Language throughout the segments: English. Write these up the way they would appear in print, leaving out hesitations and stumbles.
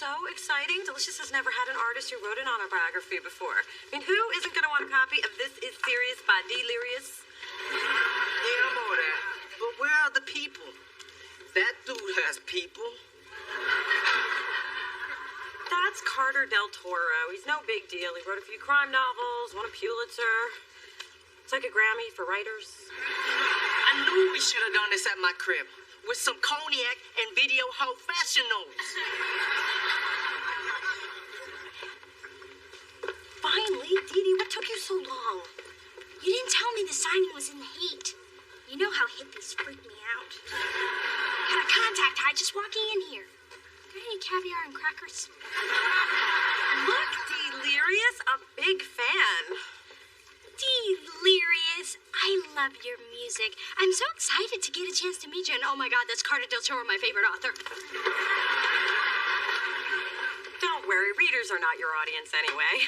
so exciting. Delicious has never had an artist who wrote an autobiography before. I mean, who isn't going to want a copy of This Is Serious by Delirious? Yeah, I'm all that. But where are the people? That dude has people. That's Carter Del Toro. He's no big deal. He wrote a few crime novels, won a Pulitzer. It's like a Grammy for writers. I knew we should have done this at my crib with some cognac and video professionals. Finally, Dee Dee, what took you so long? You didn't tell me the signing was in the heat. You know how hippies freak me out. Had a contact high just walking in here. Got any caviar and crackers? Look, Delirious, a big fan. Delirious. I love your music. I'm so excited to get a chance to meet you. And oh my God, that's Carter Del Toro, my favorite author. Don't worry, readers are not your audience anyway.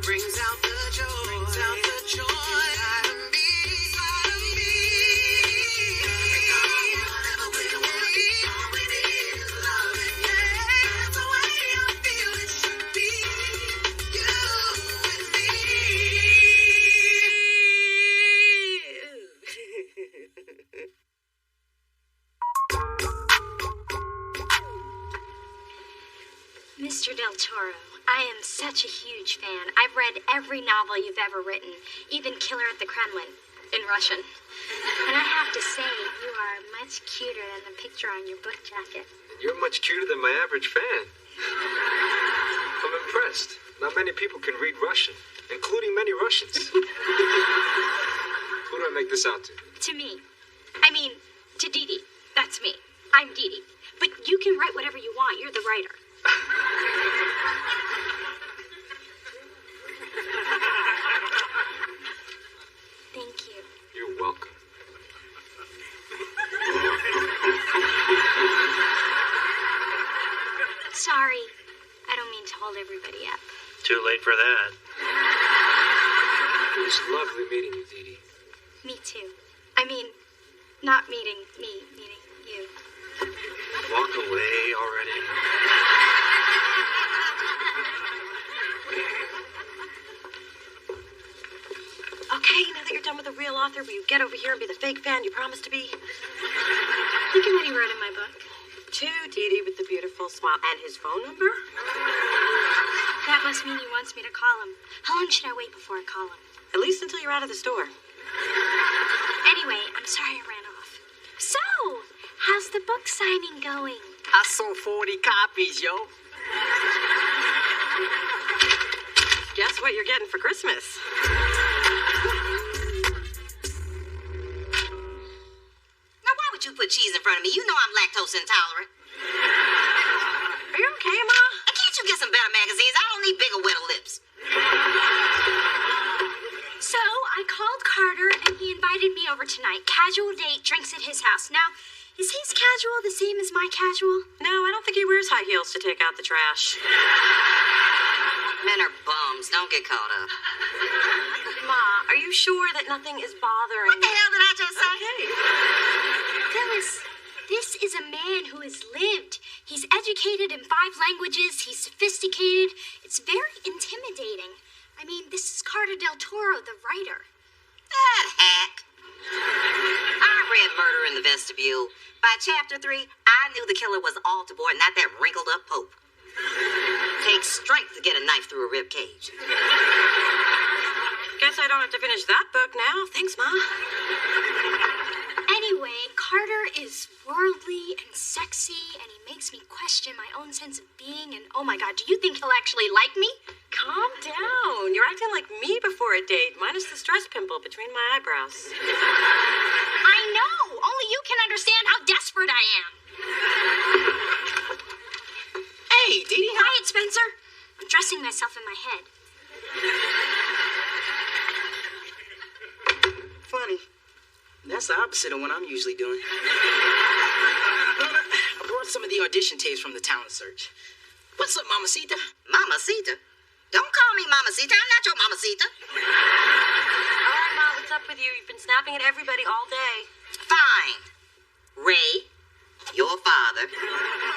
Brings out the joy, out of me, Whatever we want, all we need is love, that's the way I feel it should be, you and me. Mr. Del Toro, I am such a huge fan. I've read every novel you've ever written, even Killer at the Kremlin, in Russian. And I have to say, you are much cuter than the picture on your book jacket. And you're much cuter than my average fan. I'm impressed. Not many people can read Russian, including many Russians. Who do I make this out to? To me. I mean, to Dee Dee. That's me. I'm Dee Dee. But you can write whatever you want. You're the writer. Thank you. You're welcome. Sorry. I don't mean to hold everybody up. Too late for that. It was lovely meeting you, Dee Dee. Me too. I mean, not meeting me, meeting you. Walk away already. Okay, now that you're done with the real author, will you get over here and be the fake fan you promised to be? Look at what he wrote in my book. To Dee Dee with the beautiful smile and his phone number? That must mean he wants me to call him. How long should I wait before I call him? At least until you're out of the store. Anyway, I'm sorry I ran off. So, how's the book signing going? I sold 40 copies, yo. Guess what you're getting for Christmas? Now, why would you put cheese in front of me? You know I'm lactose intolerant. Are you okay, Ma? And can't you get some better magazines? I don't need bigger, wetter lips. So, I called Carter and he invited me over tonight. Casual date, drinks at his house. Now, is his casual the same as my casual? No, I don't think he wears high heels to take out the trash. Men are bums. Don't get caught up. Ma, are you sure that nothing is bothering What the hell did I just say? Okay. Phyllis, this is a man who has lived. He's educated in 5 languages. He's sophisticated. It's very intimidating. I mean, this is Carter Del Toro, the writer. That hack. I read Murder in the Vestibule. By chapter 3, I knew the killer was Altamore, not that wrinkled up Pope. Takes strength to get a knife through a rib cage. Guess I don't have to finish that book now. Thanks, Ma. Anyway, Carter is worldly and sexy, and he makes me question my own sense of being, and oh my God, do you think he'll actually like me? Calm down. You're acting like me before a date, minus the stress pimple between my eyebrows. I know! Only you can understand how desperate I am. Hey, Dee Dee, Quiet, Spencer. I'm dressing myself in my head. funny. That's the opposite of what I'm usually doing. I brought some of the audition tapes from the talent search. What's up, Mamacita? Mamacita? Don't call me Mamacita. I'm not your Mamacita. All right, Ma, what's up with you? You've been snapping at everybody all day. Fine. Ray, your father,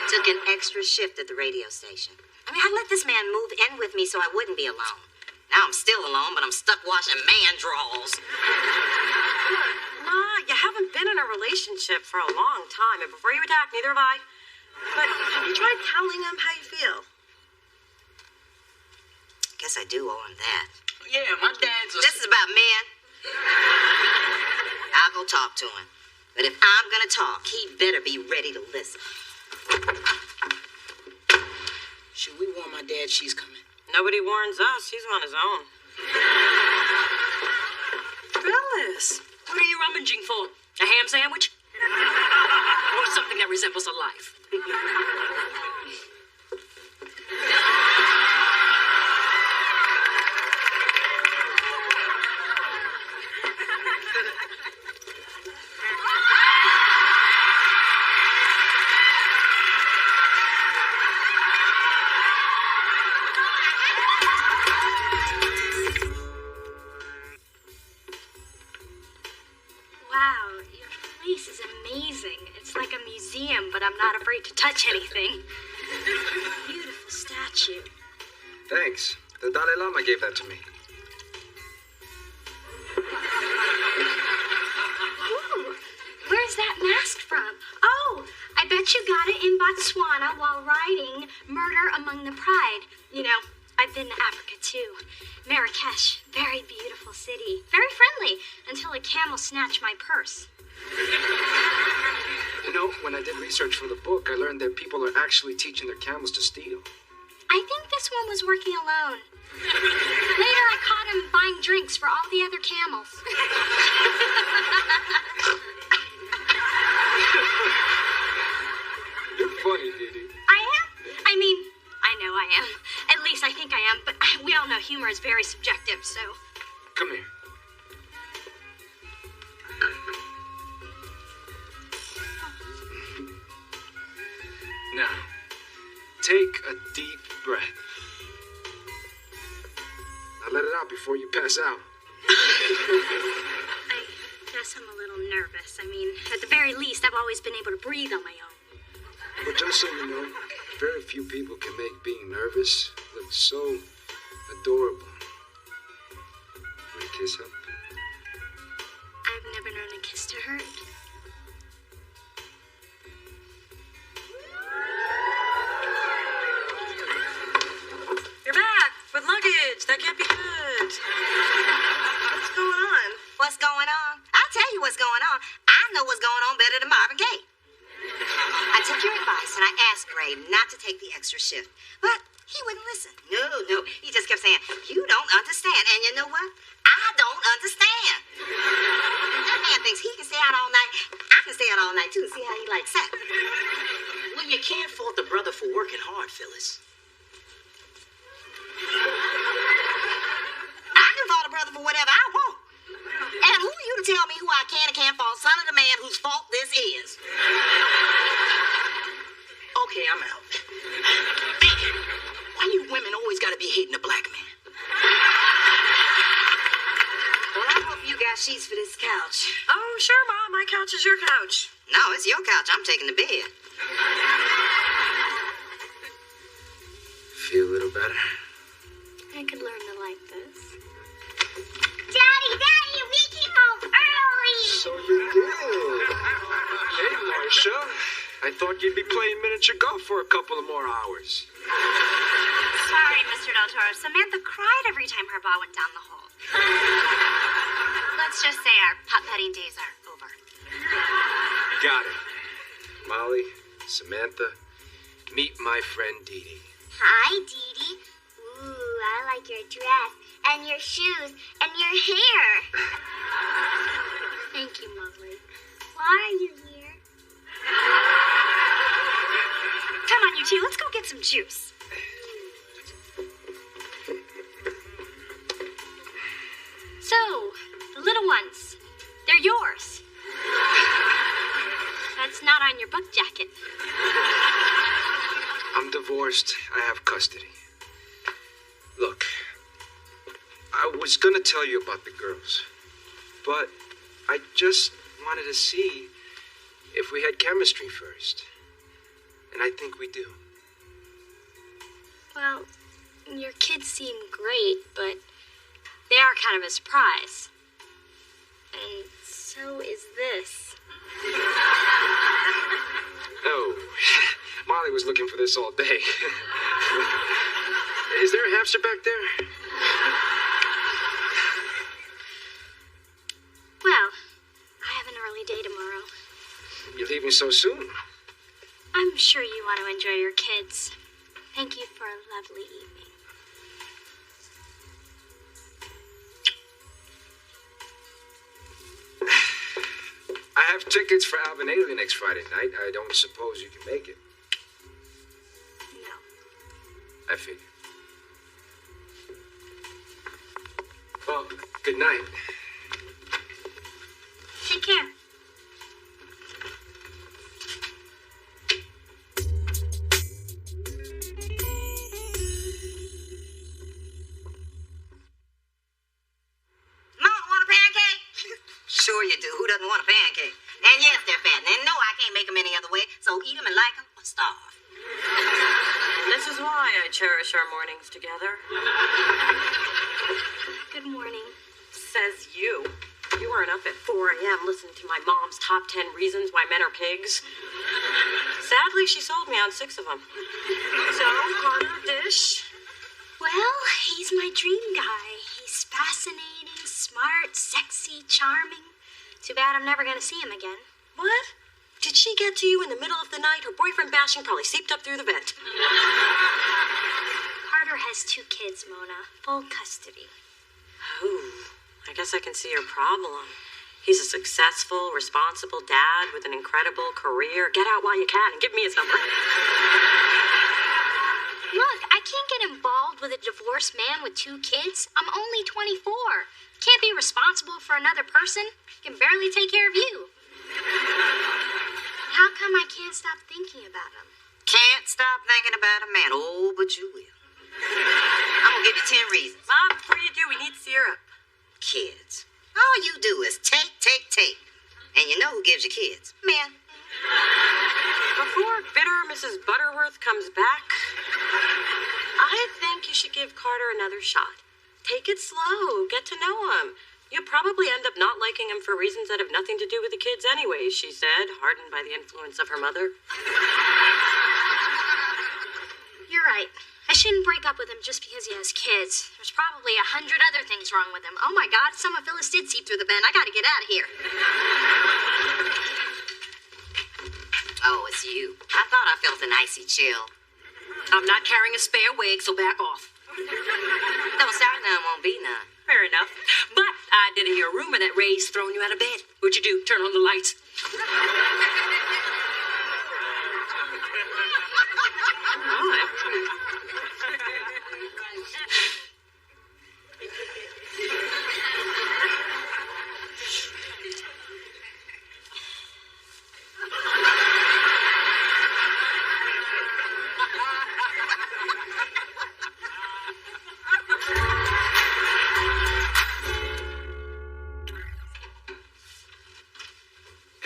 took an extra shift at the radio station. I mean, I let this man move in with me so I wouldn't be alone. Now I'm still alone, but I'm stuck washing man drawers. Ma, you haven't been in a relationship for a long time, and before you attack, neither have I. But have you tried telling him how you feel? Guess I do owe him that. Yeah, my dad's a... This is about men. I'll go talk to him. But if I'm gonna talk, he better be ready to listen. Should we warn my dad she's coming? Nobody warns us. He's on his own. Phyllis, what are you rummaging for? A ham sandwich? Or something that resembles a life? Wow, your place is amazing. It's like a museum, but I'm not afraid to touch anything. Beautiful statue. Thanks. The Dalai Lama gave that to me. Ooh, where's that mask from? Oh, I bet you got it in Botswana while riding Murder Among the Pride. You know, I've been to Africa too. Marrakesh, very beautiful city. Very friendly, until a camel snatched my purse. You know, when I did research for the book, I learned that people are actually teaching their camels to steal. I think this one was working alone. Later, I caught him buying drinks for all the other camels. You're funny, Didi. I am? I mean, I know I am. At least I think I am, but we all know humor is very subjective, so... Come here. Now, take a deep breath. Now let it out before you pass out. I guess I'm a little nervous. I mean, at the very least, I've always been able to breathe on my own. But just so you know, very few people can make being nervous look so adorable. Want a kiss help? I've never known a kiss to hurt. You're back with luggage. That can't be good. What's going on? What's going on? I'll tell you what's going on. I know what's going on better than Marvin Gaye. I took your advice and I asked Ray not to take the extra shift, but he wouldn't listen. No. He just kept saying, "You don't understand." And you know what? I don't understand. That man thinks he can stay out all night. I can stay out all night too and see how he likes that. Well, you can't fault the brother for working hard, Phyllis. I can fault a brother for whatever I want. And who are you to tell me who I can and can't fault, son of the man whose fault this is? Okay, I'm out. Why you women always gotta be hating a black man? Well, I hope you got sheets for this couch. Oh, sure, Mom. My couch is your couch. No, it's your couch. I'm taking the bed. Feel a little better? I could learn to like this. Daddy, we came home early. So you did. Hey, Marcia. I thought you'd be playing miniature golf for a couple of more hours. Sorry, Mr. Del Toro. Samantha cried every time her ball went down the hole. Let's just say our putt-putting days are over. Got it. Molly, Samantha, meet my friend Dee Dee. Hi, Dee Dee. Ooh, I like your dress and your shoes and your hair. Thank you, Molly. Why are you here? Come on, you two. Let's go get some juice. So, the little ones, they're yours. That's not on your book jacket. divorced. I have custody. Look, I was gonna tell you about the girls, but I just wanted to see if we had chemistry first. And I think we do. Well, your kids seem great, but they are kind of a surprise. And so is this. Oh, Molly was looking for this all day. Is there a hamster back there? Well, I have an early day tomorrow. You're leaving so soon? I'm sure you want to enjoy your kids. Thank you for a lovely evening. I have tickets for Alvin Ailey next Friday night. I don't suppose you can make it. No. I figured. Well, good night. Take care. Mama, want a pancake? Sure you do. Who doesn't want a pancake? And yes, they're fat. And no, I can't make them any other way. So eat them and like them or starve. This is why I cherish our mornings together. Good morning. Says you. You weren't up at 4 a.m. listening to my mom's top 10 reasons why men are pigs. Sadly, she sold me on 6 of them. So, Carter Dish. Well, he's my dream guy. He's fascinating, smart, sexy, charming. Too bad I'm never going to see him again. What? Did she get to you in the middle of the night? Her boyfriend bashing probably seeped up through the vent. Carter has 2 kids, Mona. Full custody. Ooh, I guess I can see your problem. He's a successful, responsible dad with an incredible career. Get out while you can and give me his number. Look, I can't get involved with a divorced man with 2 kids. I'm only 24. Can't be responsible for another person. Can barely take care of you. How come I can't stop thinking about him? Can't stop thinking about a man. Oh, but you will. I'm gonna give you 10 reasons. Mom, before you do, we need syrup. Kids. All you do is take. And you know who gives you kids? Men. Before bitter Mrs. Butterworth comes back, I think you should give Carter another shot. Take it slow. Get to know him. You'll probably end up not liking him for reasons that have nothing to do with the kids anyways, she said, hardened by the influence of her mother. You're right. I shouldn't break up with him just because he has kids. There's probably 100 other things wrong with him. Oh my God, some of Phyllis did seep through the vent. I gotta get out of here. Oh, it's you. I thought I felt an icy chill. I'm not carrying a spare wig, so back off. Don't start none, won't be none. Fair enough. But I did hear a rumor that Ray's thrown you out of bed. What'd you do? Turn on the lights?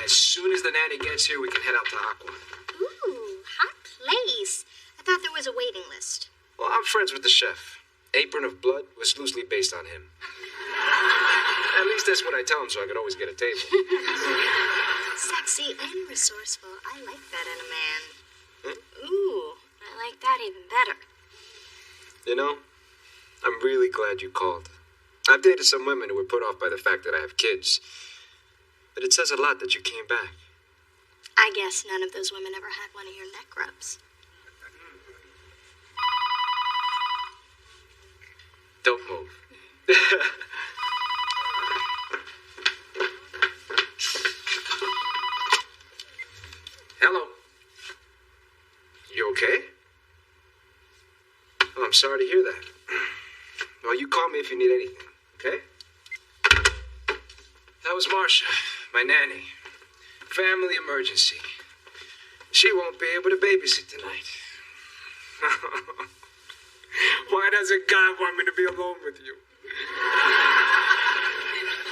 As soon as the nanny gets here, we can head out to Aqua. Ooh, hot place. I thought there was a waiting list. Well, I'm friends with the chef. Apron of Blood was loosely based on him. At least that's what I tell him, so I could always get a table. Sexy and resourceful. I like that in a man. Ooh, I like that even better. You know, I'm really glad you called. I've dated some women who were put off by the fact that I have kids. But it says a lot that you came back. I guess none of those women ever had one of your neck rubs. Don't move. Hello. You okay? Oh, I'm sorry to hear that. Well, you call me if you need anything, okay? That was Marcia, my nanny. Family emergency. She won't be able to babysit tonight. Why doesn't God want me to be alone with you?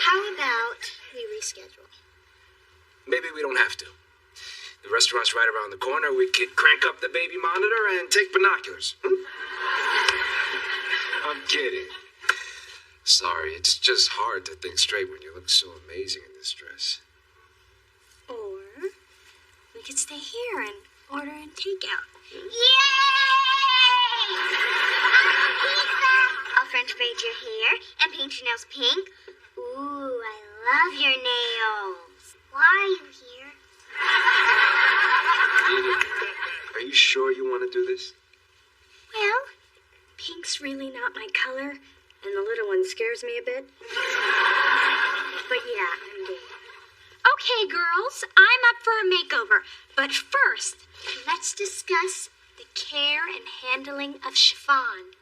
How about we reschedule? Maybe we don't have to. The restaurant's right around the corner. We could crank up the baby monitor and take binoculars. I'm kidding. Sorry, it's just hard to think straight when you look so amazing in this dress. Or we could stay here and order in takeout. Yay! I'll French braid your hair and paint your nails pink. Ooh, I love your nails. Why are you here? Edith, are you sure you want to do this? Well, pink's really not my color, and the little one scares me a bit. But yeah, I'm game. Okay, girls, I'm up for a makeover. But first, let's discuss the care and handling of chiffon.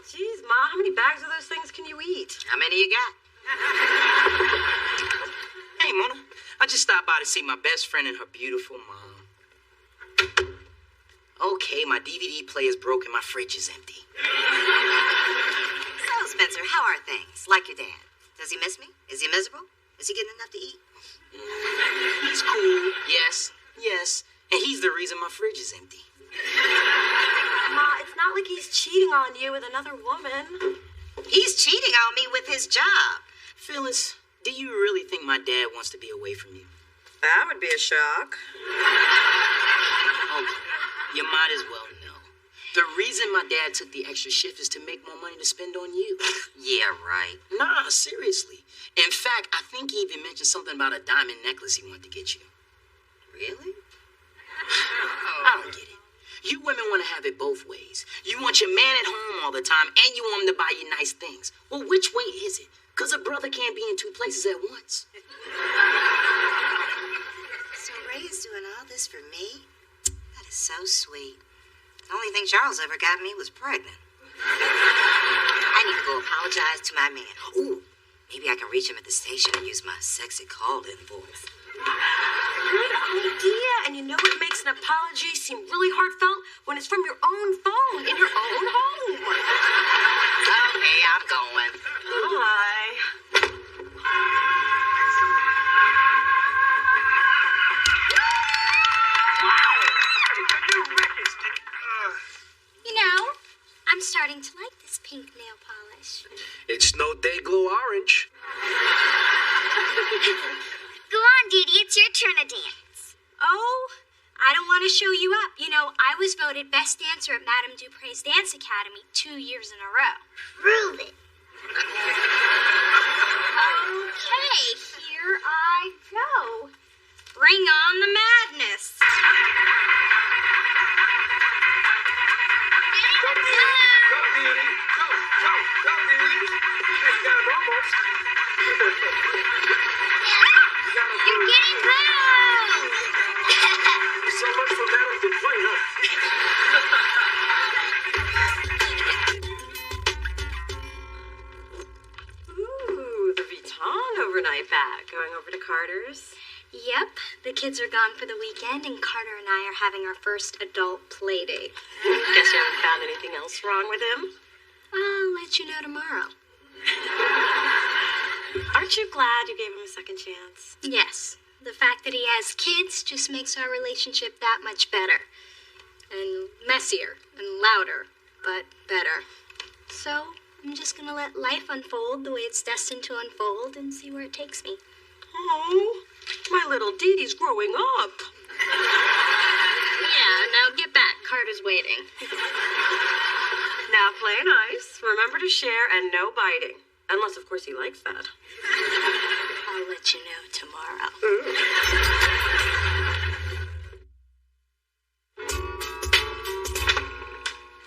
Jeez, Ma, how many bags of those things can you eat? How many you got? Hey, Mona. I just stopped by to see my best friend and her beautiful mom. Okay, my DVD player's broken. My fridge is empty. So, Spencer, how are things? Like your dad? Does he miss me? Is he miserable? Is he getting enough to eat? He's cool. Yes. And he's the reason my fridge is empty. Ma, it's not like he's cheating on you with another woman. He's cheating on me with his job. Phyllis, do you really think my dad wants to be away from you? That would be a shock. Oh, you might as well know. The reason my dad took the extra shift is to make more money to spend on you. Yeah, right. Nah, seriously. In fact, I think he even mentioned something about a diamond necklace he wanted to get you. Really? I don't get it. You women want to have it both ways. You want your man at home all the time, and you want him to buy you nice things. Well, which way is it? Because a brother can't be in two places at once. So Ray is doing all this for me? That is so sweet. The only thing Charles ever got me was pregnant. I need to go apologize to my man. Ooh, maybe I can reach him at the station and use my sexy call-in voice. Good idea. And you know what makes an apology seem really heartfelt? When it's from your own phone, in your own home. Okay, I'm going. Bye. You know, I'm starting to like this pink nail polish. It's no day glow orange. Go on, Dee Dee, it's your turn to dance. Oh, I don't want to show you up. You know, I was voted best dancer at Madame Dupre's Dance Academy 2 years in a row. Prove it. Okay, here I go. Bring on the madness. Go, Dee Dee. Go, Dee Dee. You got it almost. You're getting close. So much for Madame Dupre, huh? Ooh, the Vuitton overnight bag. Going over to Carter's. Yep, the kids are gone for the weekend, and Carter and I are having our first adult play date. Guess you haven't found anything else wrong with him? I'll let you know tomorrow. Aren't you glad you gave him a second chance? Yes, the fact that he has kids just makes our relationship that much better. And messier, and louder, but better. So, I'm just gonna let life unfold the way it's destined to unfold and see where it takes me. Oh, my little Dee Dee's growing up. Yeah, now get back. Carter's waiting. Now play nice. Remember to share and no biting. Unless, of course, he likes that. I'll let you know tomorrow.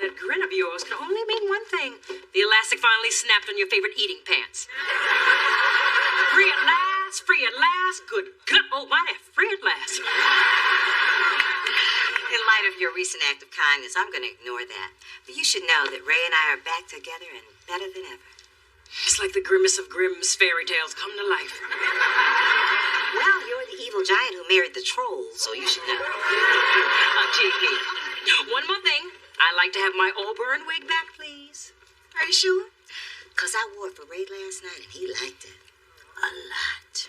That grin of yours can only mean one thing. The elastic finally snapped on your favorite eating pants. Free at last, free at last. Good God almighty, free at last. In light of your recent act of kindness, I'm going to ignore that. But you should know that Ray and I are back together and better than ever. It's like the grimmest of Grimm's fairy tales come to life. Well, you're the evil evil giant who married the troll, so you should know. Gee, one more thing. I'd like to have my auburn wig back, please. Are you sure? Because I wore it for Ray last night, and he liked it a lot.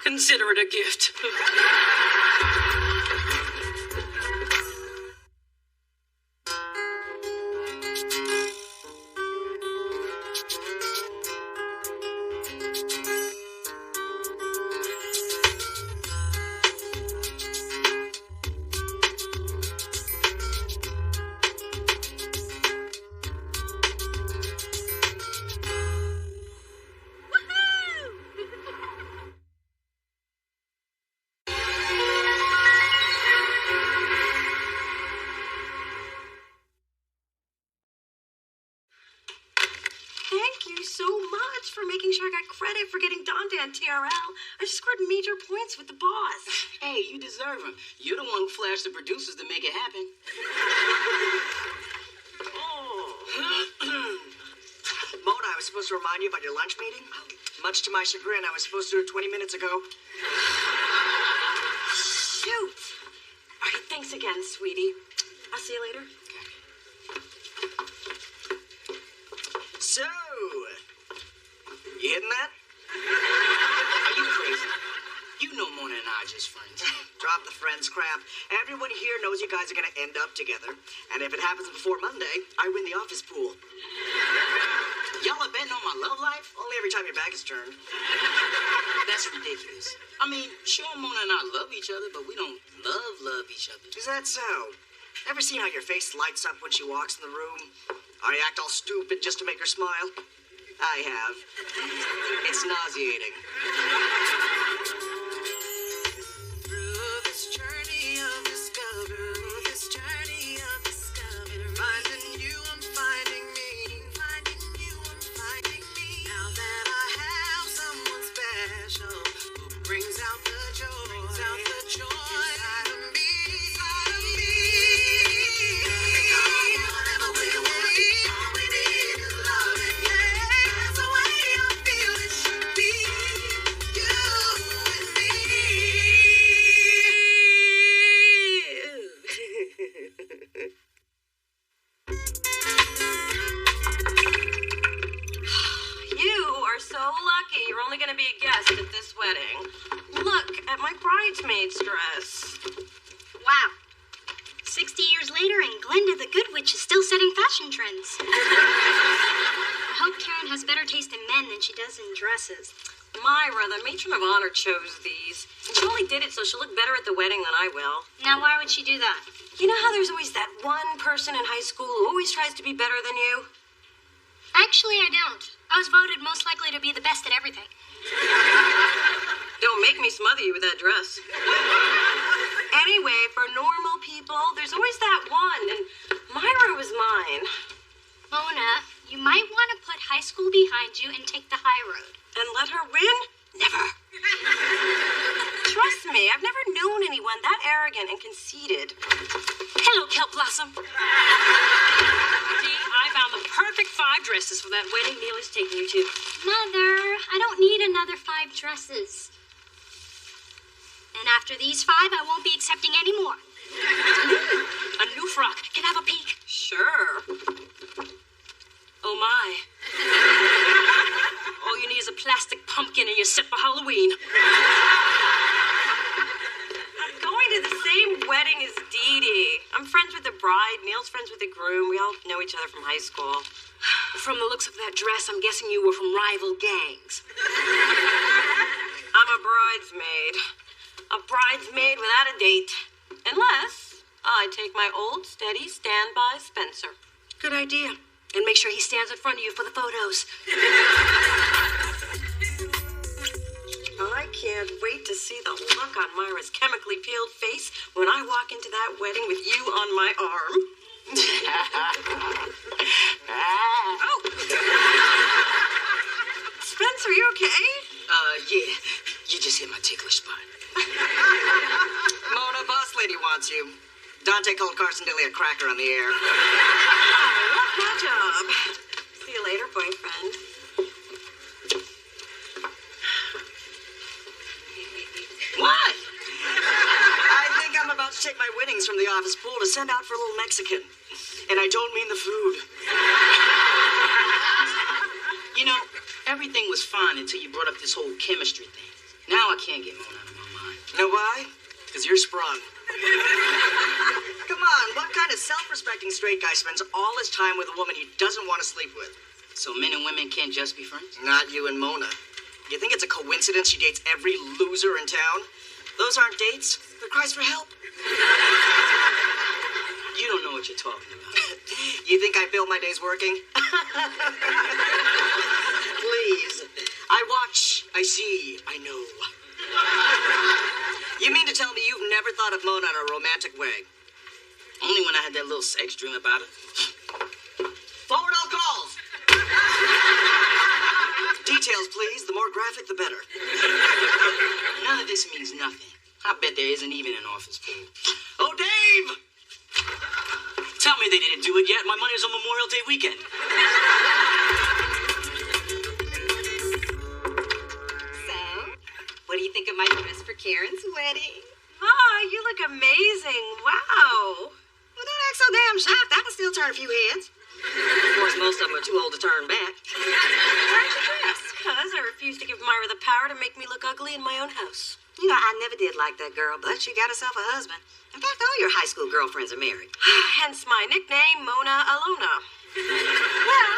Consider it a gift. Thank you so much for making sure I got credit for getting Dante on TRL. I scored major points with the boss. Hey, you deserve them. You're the one who flashed the producers to make it happen. Mona, I was supposed to remind you about your lunch meeting. Much to my chagrin, I was supposed to do it 20 minutes ago. Shoot. All right, thanks again, sweetie. I'll see you later. So, you hitting that? Are you crazy? You know Mona and I are just friends. Drop the friends crap. Everyone here knows you guys are gonna end up together. And if it happens before Monday, I win the office pool. Y'all are betting on my love life? Only every time your back is turned. That's ridiculous. I mean, sure, Mona and I love each other, but we don't love each other. Is that so? Ever seen how your face lights up when she walks in the room? Or you act all stupid just to make her smile? I have. It's nauseating. Through this journey of discovery, finding you, I'm finding me. Finding you, I'm finding me. Now that I have someone special who brings out the joy inside of me. Whatever we want, all we need is love, and yeah, that's the way I feel it should be. You and me. You are so lucky. You're only going to be a guest at this wedding. Look at my bridesmaid's dress. Wow. 60 years later, and Glinda the Good Witch is still setting fashion trends. I hope Karen has better taste in men than she does in dresses. Myra, the matron of honor, chose these. And she only did it so she'll look better at the wedding than I will. Now, why would she do that? You know how there's always that one person in high school who always tries to be better than you? Actually, I don't. I was voted most likely to be the best at everything. Don't make me smother you with that dress. Anyway, for normal people, there's always that one, and Myra was mine. Mona, you might want to put high school behind you and take the high road. And let her win? Never. Trust me, I've never known anyone that arrogant and conceited. Hello, Kelp Blossom. See, I found the perfect 5 dresses for that wedding Neil is taking you to. Mother, I don't need another 5 dresses. And after these 5, I won't be accepting any more. A new frock. Can I have a peek? Sure. Oh, my. All you need is a plastic pumpkin and you're set for Halloween. I'm going to the same wedding as Dee Dee. I'm friends with the bride. Neil's friends with the groom. We all know each other from high school. From the looks of that dress, I'm guessing you were from rival gangs. I'm a bridesmaid. A bridesmaid without a date. Unless I take my old steady standby Spencer. Good idea. And make sure he stands in front of you for the photos. I can't wait to see the look on Myra's chemically peeled face when I walk into that wedding with you on my arm. Oh! Spencer, you okay? Yeah. You just hit my ticklish spot. Mona, boss lady wants you. Dante called Carson Daly a cracker on the air. Oh, love my job. See you later, boyfriend. office pool to send out for a little Mexican. And I don't mean the food. You know, everything was fine until you brought up this whole chemistry thing. Now I can't get Mona out of my mind. You know why? Because you're sprung. Come on, what kind of self-respecting straight guy spends all his time with a woman he doesn't want to sleep with? So men and women can't just be friends? Not you and Mona. You think it's a coincidence she dates every loser in town? Those aren't dates. They're cries for help. You don't know what you're talking about. You think I fill my days working? Please. I watch, I see, I know. You mean to tell me you've never thought of Mona in a romantic way? Only when I had that little sex dream about her. Forward all calls. Details, please. The more graphic, the better. None of this means nothing. I bet there isn't even an office pool. Oh, Dave! Tell me they didn't do it yet. My money's on Memorial Day weekend. So, what do you think of my dress for Karen's wedding? Ma, you look amazing. Wow. Well, don't act so damn shocked. I can still turn a few heads. Of course, most of them are too old to turn back. Where's your dress? Because I refuse to give Myra the power to make me look ugly in my own house. You know, I never did like that girl, but she got herself a husband. In fact, all your high school girlfriends are married. Hence my nickname, Mona Alona. Well,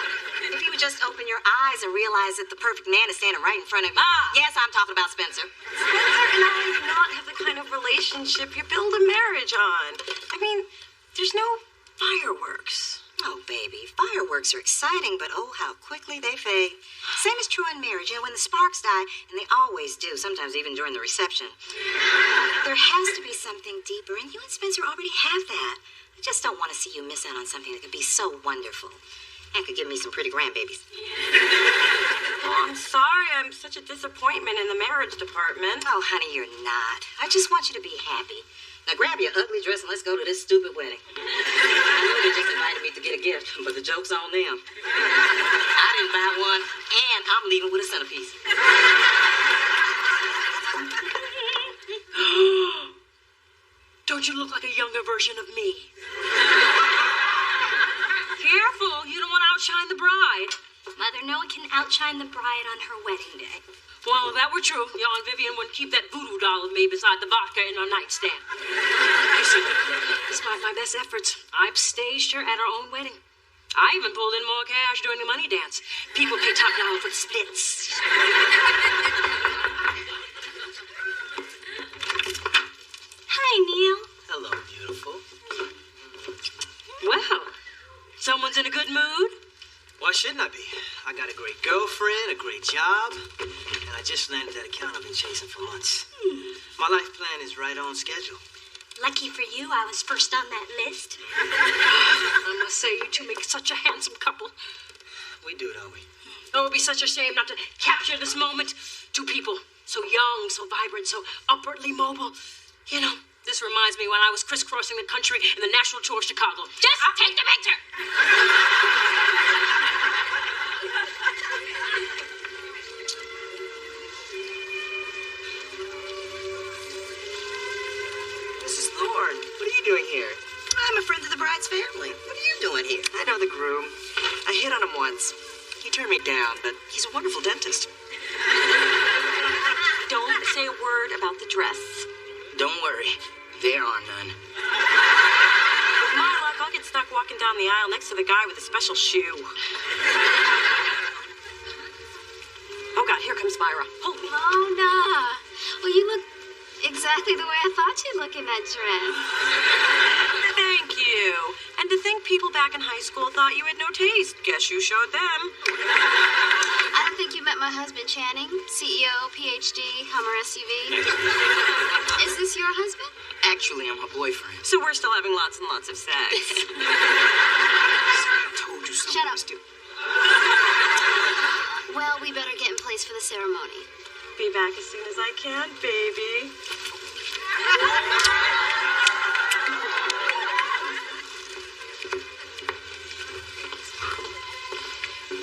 if you would just open your eyes and realize that the perfect man is standing right in front of you. Yes, I'm talking about Spencer. Spencer and I do not have the kind of relationship you build a marriage on. I mean, there's no fireworks. Oh, baby, fireworks are exciting, but oh, how quickly they fade. Same is true in marriage. You know, when the sparks die, and they always do, sometimes even during the reception, there has to be something deeper, and you and Spencer already have that. I just don't want to see you miss out on something that could be so wonderful and could give me some pretty grandbabies. Oh, I'm sorry. I'm such a disappointment in the marriage department. Oh, honey, you're not. I just want you to be happy. Now grab your ugly dress and let's go to this stupid wedding. I know they just invited me to get a gift, but the joke's on them. I didn't buy one, and I'm leaving with a centerpiece. Don't you look like a younger version of me? Careful, you don't want to outshine the bride. Mother, no one can outshine the bride on her wedding day. Well, if that were true, your Aunt Vivian wouldn't keep that voodoo doll of me beside the vodka in her nightstand. You see, despite my best efforts, I've staged her at her own wedding. I even pulled in more cash during the money dance. People pay top dollar for the splits. Hi, Neil. Hello, beautiful. Well, someone's in a good mood. Why shouldn't I be? I got a great girlfriend, a great job, and I just landed that account I've been chasing for months. My life plan is right on schedule. Lucky for you, I was first on that list. I must say, you two make such a handsome couple. We do, don't we? Oh, it would be such a shame not to capture this moment. Two people, so young, so vibrant, so upwardly mobile. You know, this reminds me when I was crisscrossing the country in the National Tour of Chicago. Just take the picture. Mrs. Thorne, what are you doing here? I'm a friend of the bride's family. What are you doing here? I know the groom. I hit on him once. He turned me down, but he's a wonderful dentist. Don't say a word about the dress. Don't worry. There are none. With my luck, I'll get stuck walking down the aisle next to the guy with the special shoe. Oh, God, here comes Myra. Hold me. Mona. Well, you look exactly the way I thought you'd look in that dress. Thank you. And to think people back in high school thought you had no taste. Guess you showed them. I don't think you met my husband, Channing. CEO, PhD, Hummer SUV. Is this your husband? Actually, I'm her boyfriend. So we're still having lots and lots of sex. I told you something. Shut up. was due. Well, we better get in place for the ceremony. Be back as soon as I can, baby.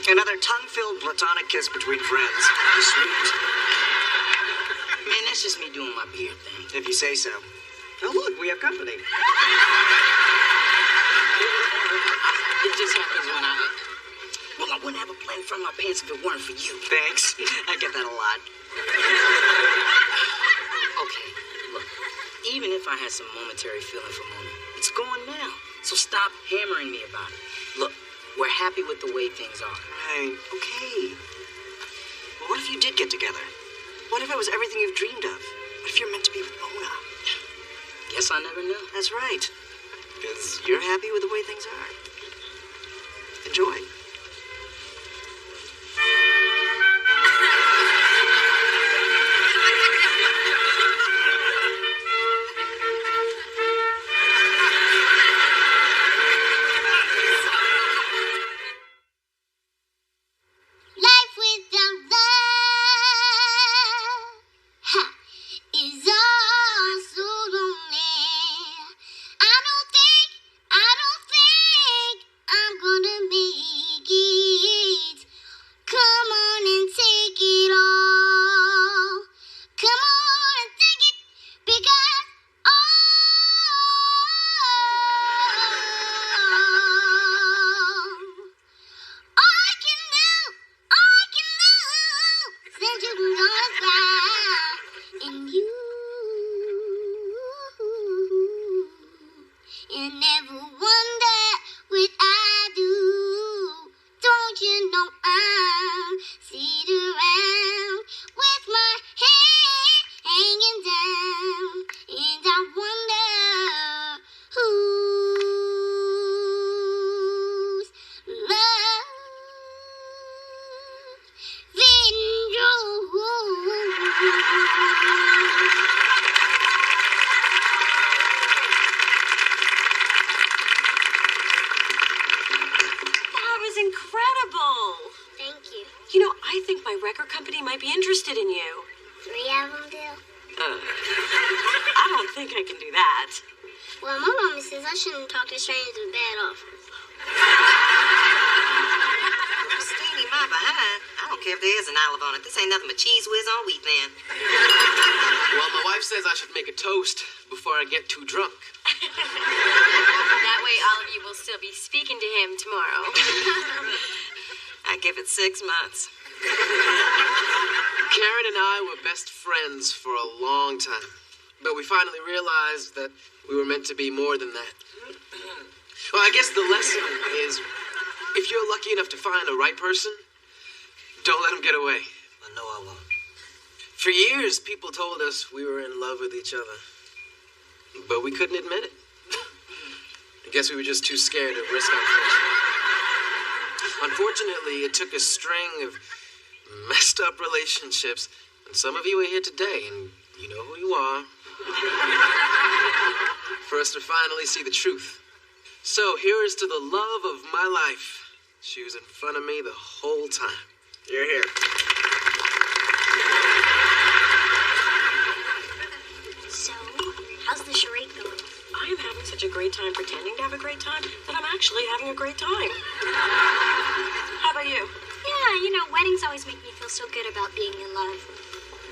Another tongue-filled platonic kiss between friends. Sweet. Man, that's just me doing my beard thing. If you say so. Oh, look, we have company. It just happens when Well, I wouldn't have a plan from my pants if it weren't for you. Thanks. I get that a lot. Okay, look. Even if I had some momentary feeling for Mona, it's gone now. So stop hammering me about it. Look, we're happy with the way things are. Right, okay. Well, what if you did get together? What if it was everything you've dreamed of? What if you're meant to be with Mona? Guess I never know. That's right. Because you're happy with the way things are. Enjoy. Life without love is all so lonely. I don't think I'm gonna make it. Come on and take it all. Come on and take it because all I can do is you gonna cry and you never wonder what I do. Don't you know I'm sitting around with my head hanging down, and I wonder whose love then you. That was incredible. Thank you. You know, I think my record company might be interested in you. 3 album deal? I don't think I can do that. Well, my mama says I shouldn't talk to strangers with bad offers. Steamy my behind. I don't care if there is an olive on it. This ain't nothing but cheese whiz on wheat, man. Well, my wife says I should make a toast before I get too drunk. That way all of you will still be speaking to him tomorrow. I give it 6 months. Karen and I were best friends for a long time, but we finally realized that we were meant to be more than that. Well, I guess the lesson is, if you're lucky enough to find the right person, don't let them get away. I know I won't. For years, people told us we were in love with each other, but we couldn't admit it. I guess we were just too scared to risk our friendship. Unfortunately, it took a string of messed up relationships, and some of you are here today, and you know who you are, for us to finally see the truth. So here is to the love of my life. She was in front of me the whole time. You're here. So, how's the charade going? I am having such a great time pretending to have a great time that I'm actually having a great time. How about you? Yeah, you know, weddings always make me feel so good about being in love.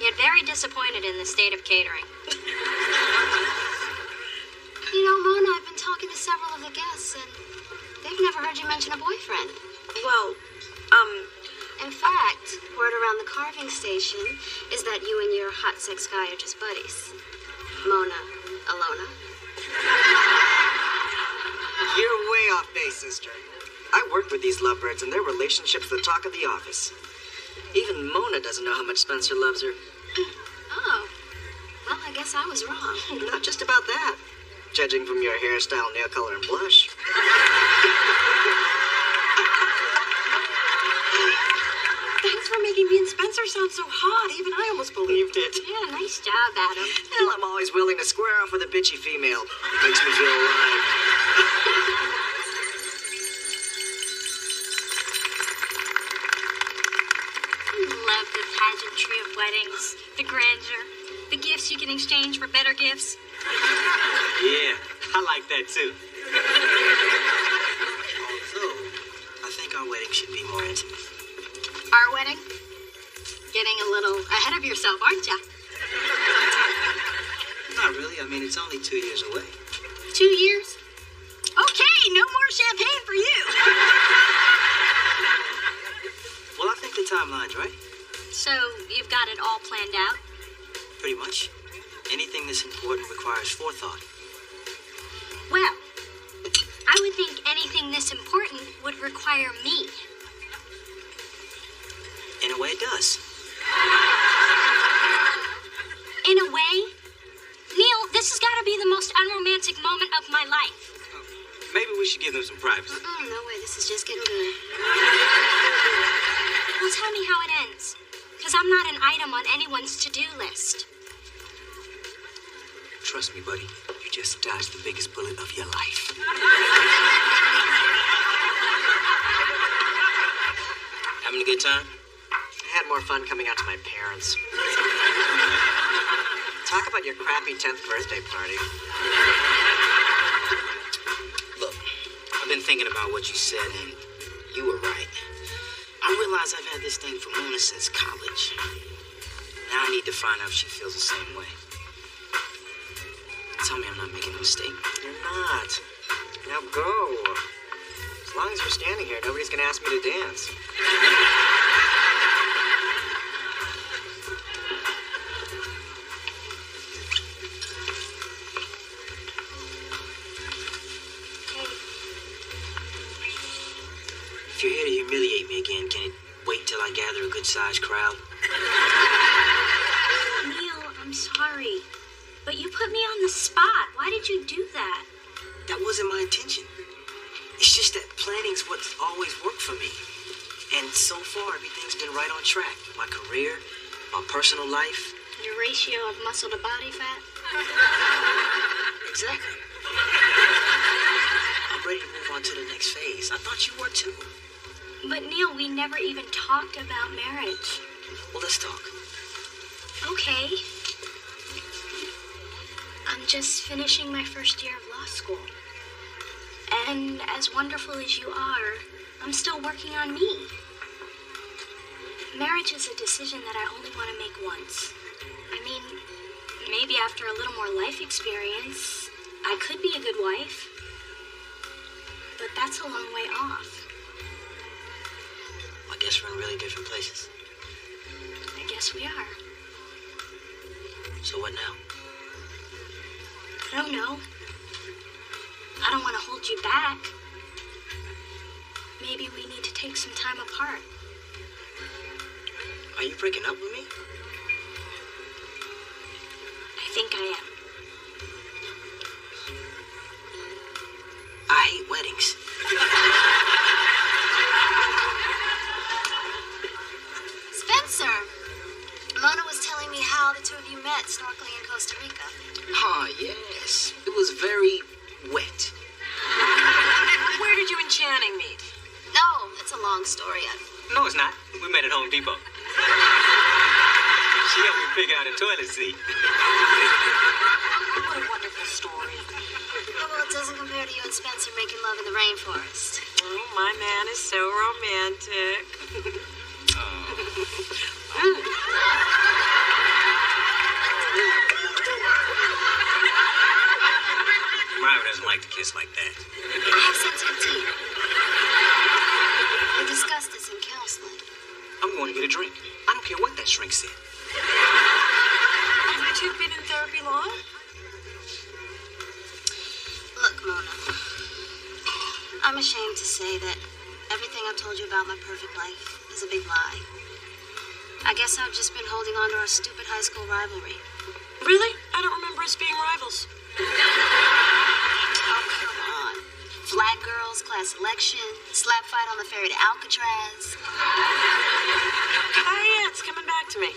Yet very disappointed in the state of catering. You know, Mona, I've been talking to several of the guests, and they've never heard you mention a boyfriend. Well, In fact, word around the carving station is that you and your hot sex guy are just buddies. Mona, Alona. You're way off base, sister. I work with these lovebirds, and their relationship's the talk of the office. Even Mona doesn't know how much Spencer loves her. Oh, well, I guess I was wrong. Not just about that. Judging from your hairstyle, nail color, and blush. thanks for making me and Spencer sound so hot. Even I almost believed it. Yeah, nice job, Adam. Hell, I'm always willing to square off with a bitchy female. Makes me feel alive. I love the pageantry of weddings, the grandeur, the gifts you can exchange for better gifts. Yeah, I like that too. Although, I think our wedding should be more intimate. Our wedding? Getting a little ahead of yourself, aren't ya? Not really. I mean, it's only 2 years away. 2 years? Okay, no more champagne for you. Well, I think the timeline's right. So, you've got it all planned out? Pretty much. Anything this important requires forethought. Well, I would think anything this important would require me. In a way, it does. In a way? Neil, this has got to be the most unromantic moment of my life. Maybe we should give them some privacy. No way, this is just getting good. Well, tell me how it ends. Because I'm not an item on anyone's to-do list. Trust me, buddy. You just dodged the biggest bullet of your life. Having a good time? I had more fun coming out to my parents. Talk about your crappy 10th birthday party. Look, I've been thinking about what you said, and you were right. I realize I've had this thing for Mona since college. Now I need to find out if she feels the same way. Tell me I'm not making a mistake. You're not. Now go. As long as you're standing here, nobody's gonna ask me to dance. If you're here to humiliate me again, can it wait till I gather a good-sized crowd? Neil, I'm sorry. But you put me on the spot. Why did you do that? That wasn't my intention. It's just that planning's what's always worked for me. And so far, everything's been right on track. My career, my personal life. Your ratio of muscle to body fat? Exactly. I'm ready to move on to the next phase. I thought you were too. But Neil, we never even talked about marriage. Well, let's talk. Okay. I'm just finishing my first year of law school. And as wonderful as you are, I'm still working on me. Marriage is a decision that I only want to make once. I mean, maybe after a little more life experience, I could be a good wife. But that's a long way off. I guess we're in really different places. I guess we are. So what now? I don't know. I don't want to hold you back. Maybe we need to take some time apart. Are you breaking up with me? I think I am. I hate weddings. Spencer, Mona was telling me how the two of you met snorkeling in Costa Rica. Ah, yes. It was very wet. Where did you and Channing meet? No, it's a long story. No, it's not. We met at Home Depot. She helped me pick out a toilet seat. What a wonderful story. Oh, well, it doesn't compare to you and Spencer making love in the rainforest. Oh, my man is so romantic. Myra doesn't like to kiss like that. I have sensitive teeth. We discussed this in counseling. I'm going to get a drink. I don't care what that shrink said. Have you two been in therapy long? Look, Mona, I'm ashamed to say that everything I've told you about my perfect life is a big lie. I guess I've just been holding on to our stupid high school rivalry. Really? I don't remember us being rivals. Oh, come on. Flag girls, class election, slap fight on the ferry to Alcatraz. Oh, yeah, it's coming back to me.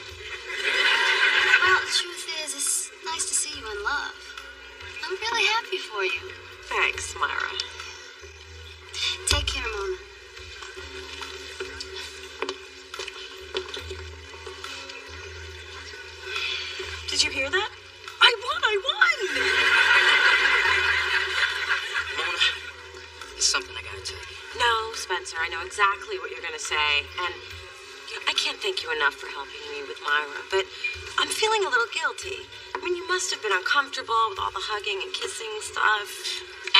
Well, the truth is, it's nice to see you in love. I'm really happy for you. Thanks, Myra. Take care, Mona. Did you hear that? I won! Mona, there's something I gotta tell you. No, Spencer, I know exactly what you're going to say. And I can't thank you enough for helping me with Myra, but I'm feeling a little guilty. I mean, you must have been uncomfortable with all the hugging and kissing stuff.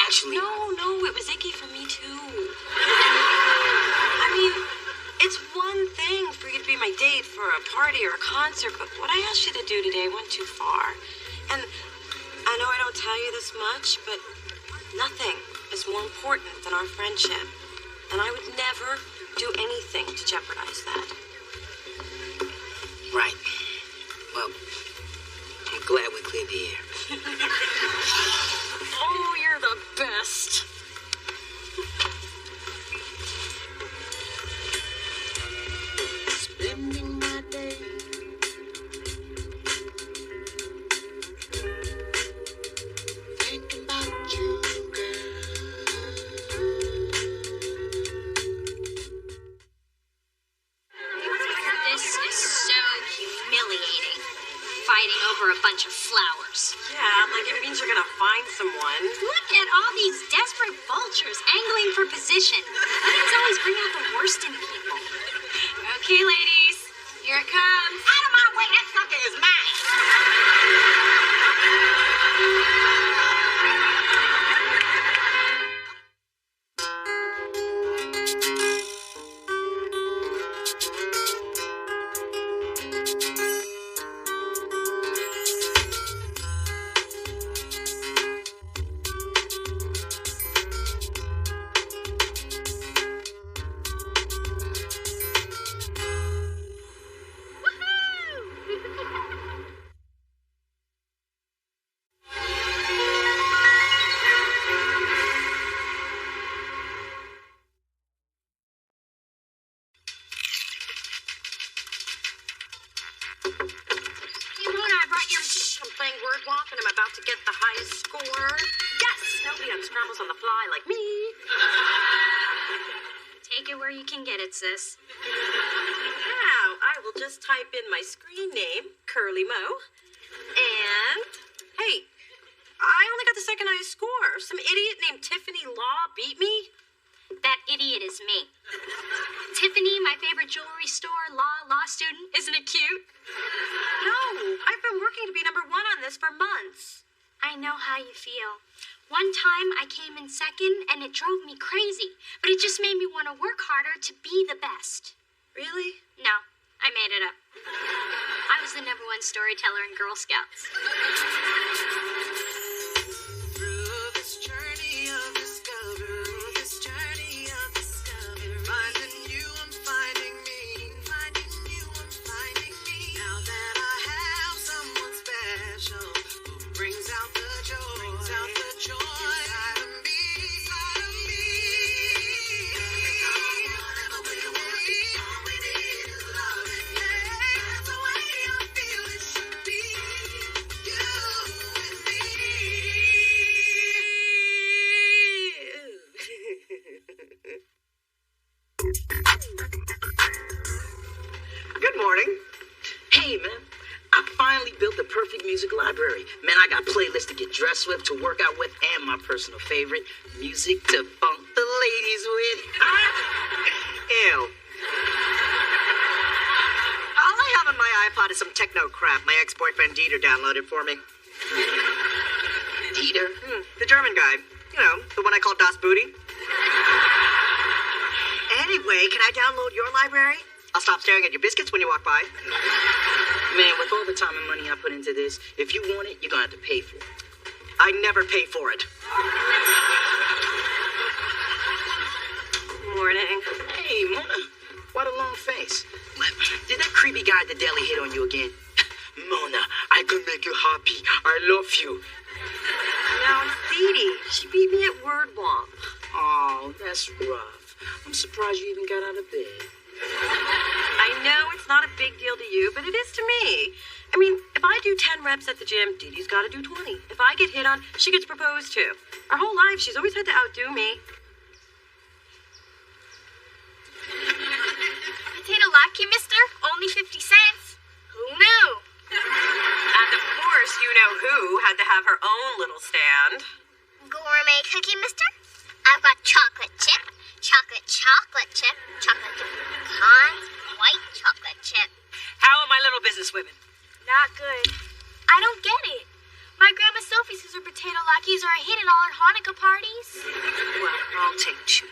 Actually, No, it was icky for me too. I mean, it's one thing for you to be my date for a party or a concert, but what I asked you to do today went too far. And I know I don't tell you this much, but nothing is more important than our friendship. And I would never do anything to jeopardize that. right. Well, I'm glad we cleared the air. Oh, you're the best. Spending my day thinking about you, girl. This is so humiliating. Fighting over a bunch of flowers. Yeah, like it means you're gonna find someone. Look at all these desperate vultures angling for position. Things always bring out the worst in people. Okay, ladies, here it comes. Out of my way, that sucker is mine. Hey, Mona, I brought your... I'm playing word walk and I'm about to get the highest score. Yes, nobody unscrambles on the fly like me. Take it where you can get it, sis. Now I will just type in my screen name, Curly Mo, and hey, I only got the second highest score. Some idiot named Tiffany Law beat me. That idiot is me. Tiffany, my favorite jewelry store, law student. Isn't it cute? No, I've been working to be number one on this for months. I know how you feel. One time I came in second and it drove me crazy, but it just made me want to work harder to be the best. Really? No, I made it up. I was the number one storyteller in Girl Scouts. Through this journey of discovery, finding you, I'm finding me, finding you, I'm finding me. Now that I have someone special who brings out the joy, inside of me, inside of me. Whatever we want, all we need is love. Yeah, that's the way I feel it should be. You and me. Good morning. Hey, man. I finally built the perfect music library. Man, I got playlists to get dressed with, to work out with, and my personal favorite, music to funk the ladies with. Ew. All I have on my iPod is some techno crap my ex-boyfriend Dieter downloaded for me. Dieter? The German guy. You know, the one I call Das Booty. Anyway, can I download your library? I'll stop staring at your biscuits when you walk by. Man, with all the time and money I put into this, if you want it, you're gonna have to pay for it. I never pay for it. Morning. Hey, Mona. What a long face. Did that creepy guy at the deli hit on you again? Mona, I can make you happy. I love you. No, it's Dee Dee. She beat me at word womp. Oh, that's rough. I'm surprised you even got out of bed. I know it's not a big deal to you, but it is to me. I mean, if I do 10 reps at the gym, Dee Dee's got to do 20. If I get hit on, she gets proposed to. Her whole life, she's always had to outdo me. Potato latkey, mister? Only 50 cents. Who knew? And of course, you know who had to have her own little stand. Gourmet cookie, mister? I've got chocolate chip, chocolate chip, chocolate pecans, white chocolate chip. Not good. I don't get it. My Grandma Sophie says her potato lackeys are a hit at all her Hanukkah parties. Well, I'll take two.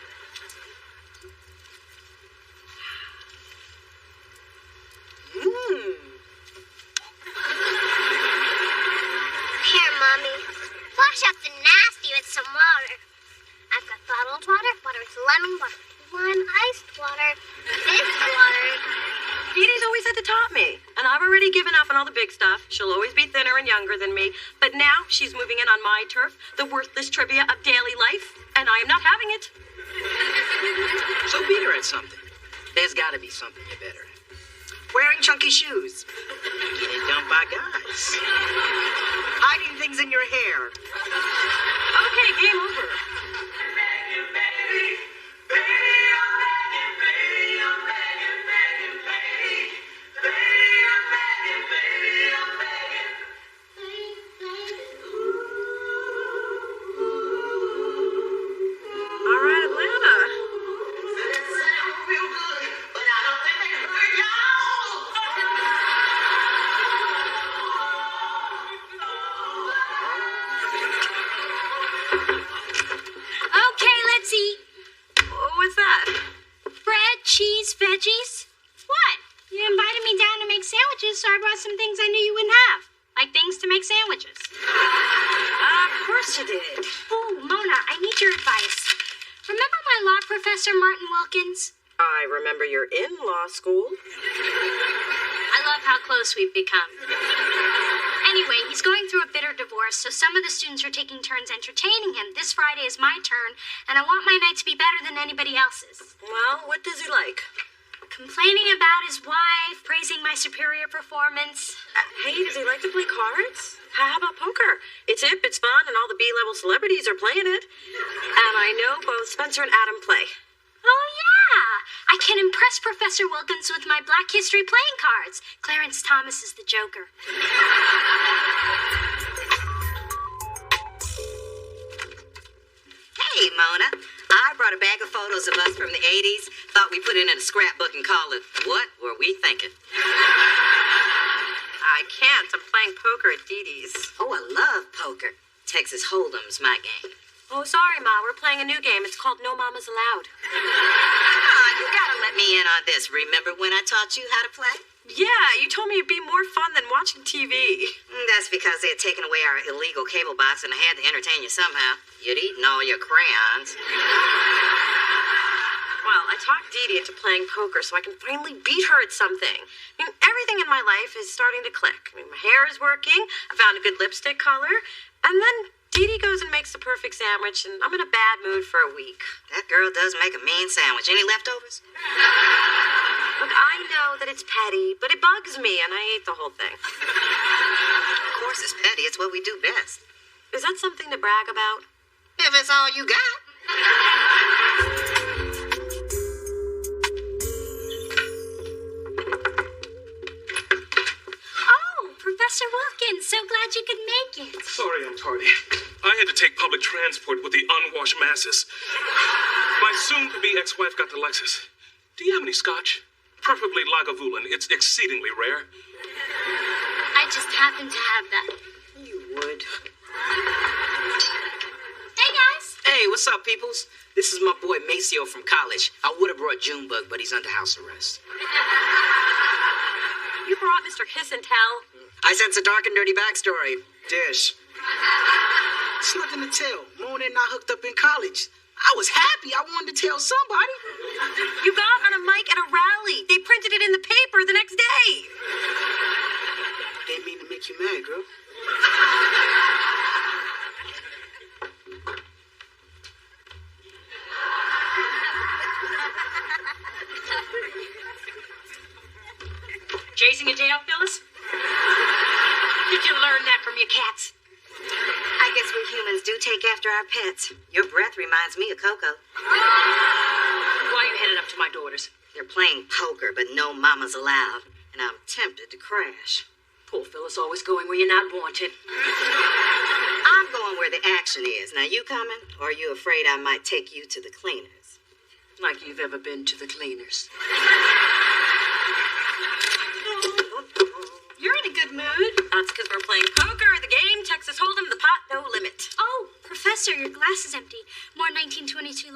Here, Mommy. Wash out the nasty with some water. I've got bottled water, water with lemon, water with lime, iced water, this water. Dee Dee's always had to top me, and I've already given up on all the big stuff. She'll always be thinner and younger than me, but now she's moving in on my turf, the worthless trivia of daily life, and I am not having it. So beat her at something. There's got to be something you're better at. Wearing chunky shoes. Getting dumped by guys. Hiding things in your hair. Okay, game over. All right, Atlanta. Okay, let's eat. What's that? Bread, cheese, veggies. What? You invited me down to make sandwiches, so I brought some things I knew you wouldn't have. Like things to make sandwiches. Of course you did. Oh, Mona, I need your advice. Remember my law professor, Martin Wilkins? I remember you're in law school. I love how close we've become. Anyway, he's going through a bitter divorce, so some of the students are taking turns entertaining him. This Friday is my turn, and I want my night to be better than anybody else's. Well, what does he like? Complaining about his wife, praising my superior performance. Hey, does he like to play cards? How about poker? It's hip, it's fun, and all the B-level celebrities are playing it. And I know both Spencer and Adam play. Oh, yeah! I can impress Professor Wilkins with my Black History playing cards. Clarence Thomas is the Joker. Hey, Mona. I brought a bag of photos of us from the 80s. Thought we'd put it in a scrapbook and call it What Were We Thinking? I can't. I'm playing poker at Dee Dee's. Oh, I love poker. Texas Hold'em's my game. Oh, sorry, Ma. We're playing a new game. It's called No Mamas Allowed. You gotta let me in on this. Remember when I taught you how to play? Yeah, you told me it'd be more fun than watching TV. That's because they had taken away our illegal cable box and I had to entertain you somehow. You'd eaten all your crayons. Well, I talked Dee Dee into playing poker so I can finally beat her at something. I mean, everything in my life is starting to click. I mean, my hair is working, I found a good lipstick color, and then Dee Dee goes and makes the perfect sandwich, and I'm in a bad mood for a week. That girl does make a mean sandwich. Any leftovers? Look, I know that it's petty, but it bugs me, and I ate the whole thing. Of course it's petty. It's what we do best. Is that something to brag about? If it's all you got. Professor Wilkins, so glad you could make it. Sorry I'm tardy. I had to take public transport with the unwashed masses. My soon-to-be ex-wife got the Lexus. Do you have any scotch? Preferably Lagavulin. It's exceedingly rare. I just happen to have that. You would. Hey, guys. Hey, what's up, peoples? This is my boy Maceo from college. I would have brought Junebug, but he's under house arrest. You brought Mr. Kiss and Tell. I sense a dark and dirty backstory. Dish. It's nothing to tell. Mona and I hooked up in college. I was happy. I wanted to tell somebody. You got on a mic at a rally. They printed it in the paper the next day. Didn't mean to make you mad, girl. Chasing a tail, Phyllis? Did you learn that from your cats? I guess we humans do take after our pets. Your breath reminds me of Coco. Why are you headed up to my daughter's? They're playing poker, but no mamas allowed. And I'm tempted to crash. Poor Phyllis always going where you're not wanted. I'm going where the action is. Now, you coming? Or are you afraid I might take you to the cleaners? Like you've ever been to the cleaners. You're in a good mood.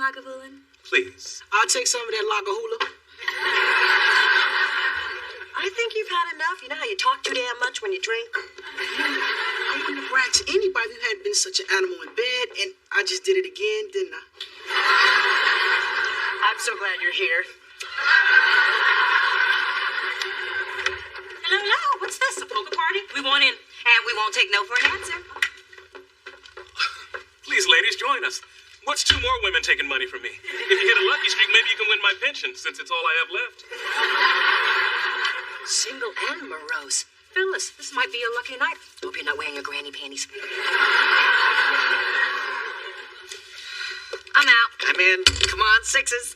Lagavulin? Please. I'll take some of that Lagahula. I think you've had enough. You know how you talk too damn much when you drink? I wouldn't brag to anybody who had been such an animal in bed, and I just did it again, didn't I? I'm so glad you're here. Hello, hello. What's this? A poker party? We want in. And we won't take no for an answer. Please, ladies, join us. What's 2 more women taking money from me? If you hit a lucky streak, maybe you can win my pension, since it's all I have left. Single and morose. Phyllis, this might be a lucky night. Hope you're not wearing your granny panties. I'm out. I'm in. Come on, 6s.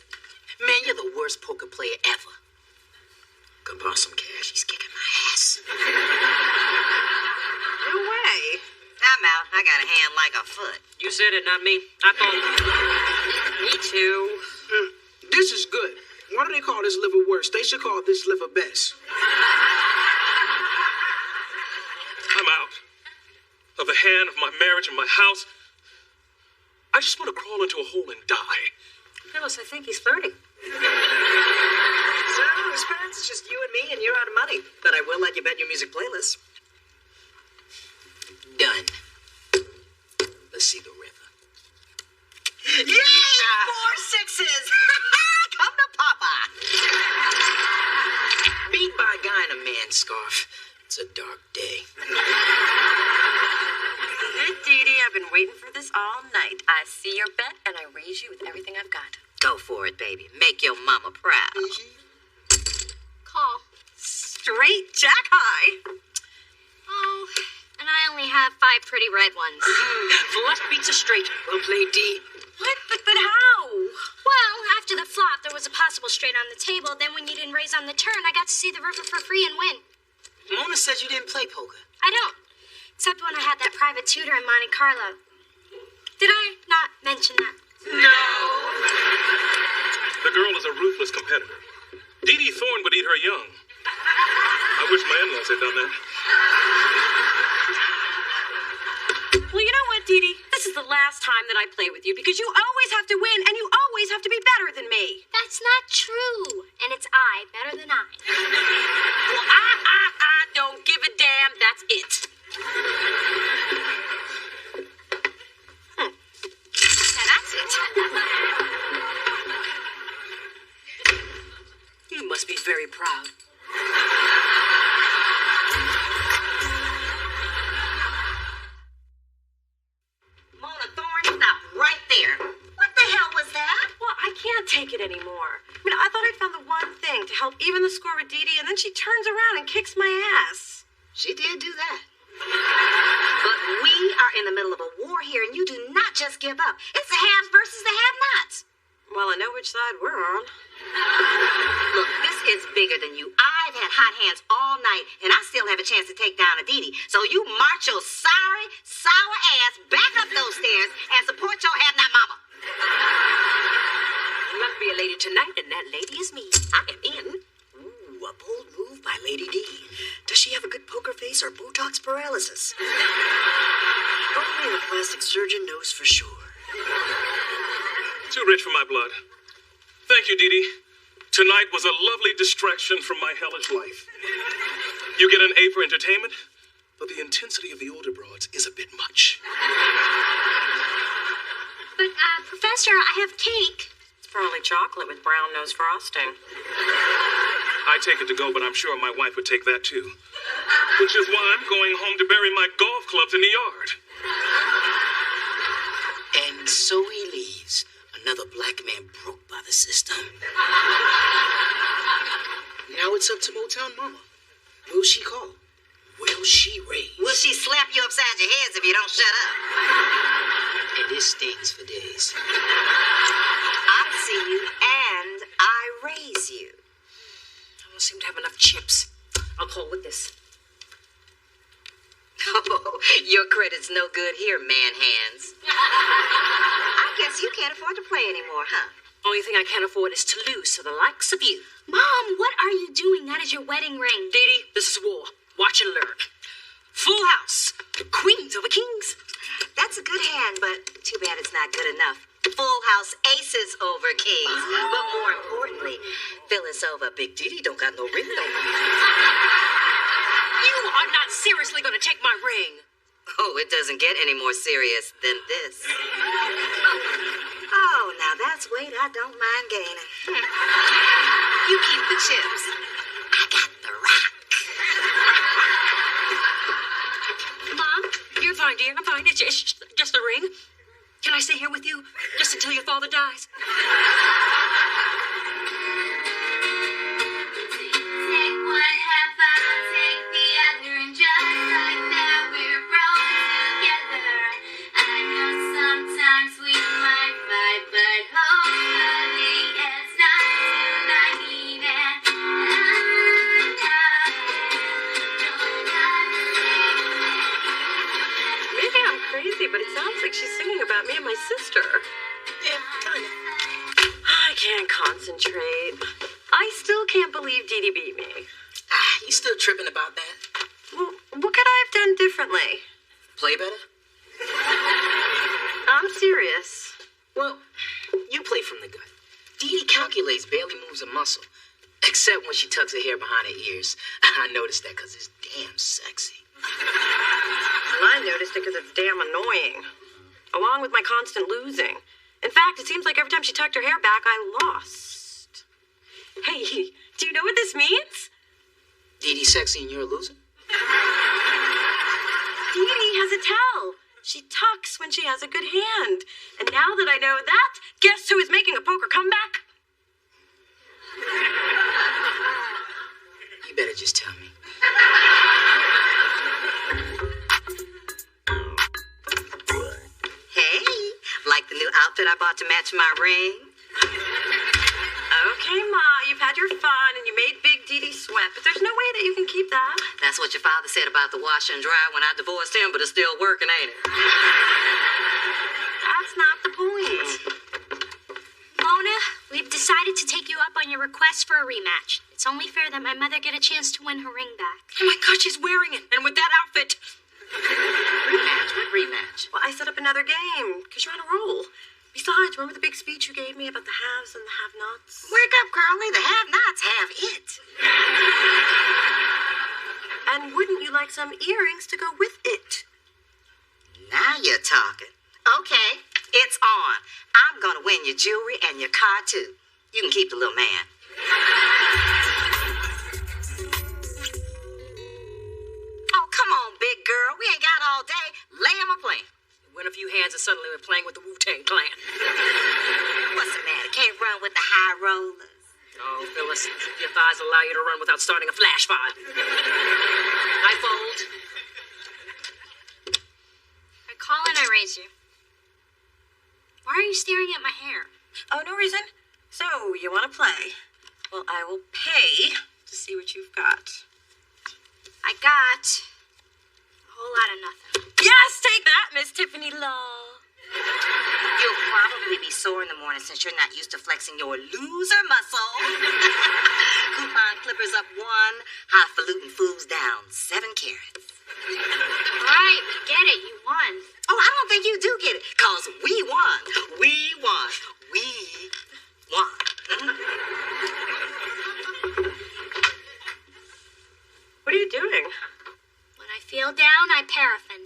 Man, you're the worst poker player ever. Come borrow some cash. He's kicking my ass. No way. I'm out. I got a hand like a foot. You said it, not me. I thought. Me too. This is good. Why do they call this liver worse? They should call this liver best. I'm out. Of the hand, of my marriage, and my house. I just want to crawl into a hole and die. Phyllis, I think he's flirting. So, Spence, it's just you and me, and you're out of money. But I will let you bet your music playlist. Done. Let's see the river. Yay! 4 6s! Come to Papa! Beat by a guy in a man's scarf. It's a dark day. Good, Dee Dee. I've been waiting for this all night. I see your bet, and I raise you with everything I've got. Go for it, baby. Make your mama proud. Call. Straight jack high. Oh, and I only have 5 pretty red ones. Flush beats a straight. Well played, D. What? But how? Well, after the flop, there was a possible straight on the table. Then when you didn't raise on the turn, I got to see the river for free and win. Mona said you didn't play poker. I don't. Except when I had that private tutor in Monte Carlo. Did I not mention that? No. The girl is a ruthless competitor. Dee Dee Thorne would eat her young. I wish my in-laws had done that. Well, you know what, Dee Dee? This is the last time that I play with you because you always have to win and you always have to be better than me. That's not true. And it's I better than I. Well, I don't give a damn. That's it. Now that's it. You must be very proud. Mona Thorne, stop right there. What the hell was that? Well, I can't take it anymore. I mean, I thought I'd found the one thing to help even the score with Dee Dee, and then she turns around and kicks my ass. She did do that. But we are in the middle of a war here, and you do not just give up. It's the haves versus the have-nots. Well, I know which side we're on. Look, this is bigger than you. I've had hot hands all night, and I still have a chance to take down a Dee Dee. So you march your sorry, sour ass back up those stairs and support your have-not mama. There must be a lady tonight, and that lady is me. I am in. Ooh, a bold move by Lady D. Does she have a good poker face or Botox paralysis? Only a plastic surgeon knows for sure. Too rich for my blood. Thank you, Dee Dee. Tonight was a lovely distraction from my hellish life. You get an A for entertainment, but the intensity of the older broads is a bit much. But, Professor, I have cake. It's probably chocolate with brown nose frosting. I take it to go, but I'm sure my wife would take that too. Which is why I'm going home to bury my golf clubs in the yard. And so he leaves. Another black man broke by the system. Now it's up to Motown Mama. Will she call? Will she raise? Will she slap you upside your heads if you don't shut up? And this stings for days. I see you and I raise you. I don't seem to have enough chips. I'll call with this. Oh, your credit's no good here, man hands. I guess you can't afford to play anymore, huh? Only thing I can't afford is to lose to the likes of you. Mom, what are you doing? That is your wedding ring. Dee Dee, this is war. Watch and learn. Full house. The queens over kings. That's a good hand, but too bad it's not good enough. Full House aces over kings. But more importantly, Phyllis over Big Diddy don't got no ring no more. You are not seriously going to take my ring. Oh, it doesn't get any more serious than this. Oh, now that's weight I don't mind gaining. You keep the chips. I got the rock. Mom, you're fine, dear. I'm fine. It's just the ring. Can I stay here with you just until your father dies? Take one half, I'll take the other, and just like that, we're growing together. I know sometimes we might fight, but hopefully it's not tonight, even. Maybe I'm crazy, but it sounds like she's singing about me and my sister. Yeah, kind of. I can't concentrate. I still can't believe Dee Dee beat me. You still tripping about that? Well, what could I have done differently? Play better? I'm serious. Well, you play from the gut. Dee Dee calculates, barely moves a muscle. Except when she tucks her hair behind her ears. I noticed that because it's damn sexy. And I noticed it because it's damn annoying. Along with my constant losing. In fact, it seems like every time she tucked her hair back, I lost. Hey, do you know what this means? Dee Dee's sexy and you're a loser? Dee Dee has a tell. She tucks when she has a good hand. And now that I know that, guess who is making a poker comeback? You better just tell me. Hey, like the new outfit I bought to match my ring? Okay, Ma, you've had your fun and you made Big Dee Dee sweat, but there's no way that you can keep that. That's what your father said about the washer and dryer when I divorced him, but it's still working, ain't it? That's not the point. Mona, we've decided to take you up on your request for a rematch. It's only fair that my mother get a chance to win her ring back. Oh my God, she's wearing it, and with that outfit. Rematch? What rematch? Well, I set up another game, because you're on a roll. Besides, remember the big speech you gave me about the haves and the have-nots? Wake up, girlie. The have-nots have it. And wouldn't you like some earrings to go with it? Now you're talking. Okay, it's on. I'm gonna win your jewelry and your car, too. You can keep the little man. Oh, come on, big girl. We ain't got all day. Lay him a plane. Win a few hands and suddenly we're playing with the Wu-Tang Clan. What's the matter? Can't run with the high rollers. Oh, Phyllis, your thighs allow you to run without starting a flash fire. I fold. I call and I raise you. Why are you staring at my hair? Oh, no reason. So, you want to play? Well, I will pay to see what you've got. I got a whole lot of nothing. Yes, take that, Miss Tiffany Law. You'll probably be sore in the morning since you're not used to flexing your loser muscle. Coupon clippers up 1, highfalutin fools down 7 carats. All right, we get it. You won. Oh, I don't think you do get it, because we won. We won. We won. What are you doing? When I feel down, I paraffin.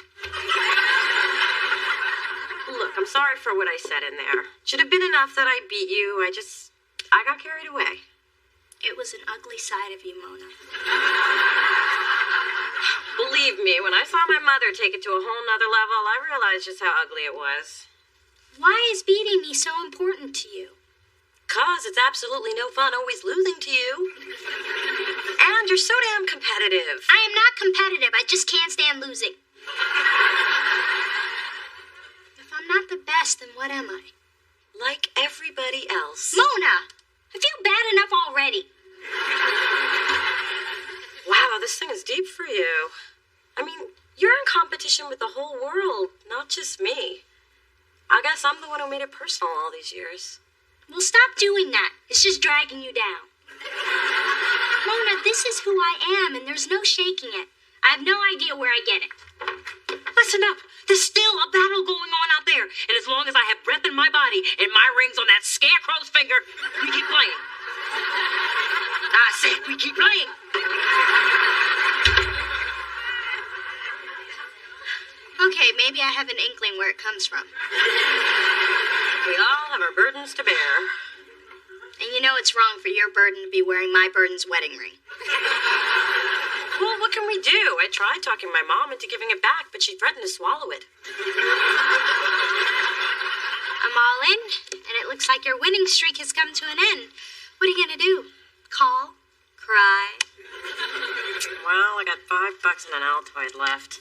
Look, I'm sorry for what I said in there. Should have been enough that I beat you. I got carried away. It was an ugly side of you, Mona. Believe me, when I saw my mother take it to a whole nother level, I realized just how ugly it was. Why is beating me so important to you? 'Cause it's absolutely no fun always losing to you. And you're so damn competitive. I am not competitive. I just can't stand losing. If I'm not the best, then what am I? Like everybody else. Mona! I feel bad enough already. Wow, this thing is deep for you. I mean, you're in competition with the whole world, not just me. I guess I'm the one who made it personal all these years. Well, stop doing that. It's just dragging you down. Mona, this is who I am, and there's no shaking it. I have no idea where I get it. Listen up. There's still a battle going on out there. And as long as I have breath in my body and my ring's on that scarecrow's finger, we keep playing. I said we keep playing. Okay, maybe I have an inkling where it comes from. We all have our burdens to bear. And you know it's wrong for your burden to be wearing my burden's wedding ring. Well, what can we do? I tried talking my mom into giving it back, but she threatened to swallow it. I'm all in, and it looks like your winning streak has come to an end. What are you gonna do? Call? Cry? Well, I got $5 and an Altoid left.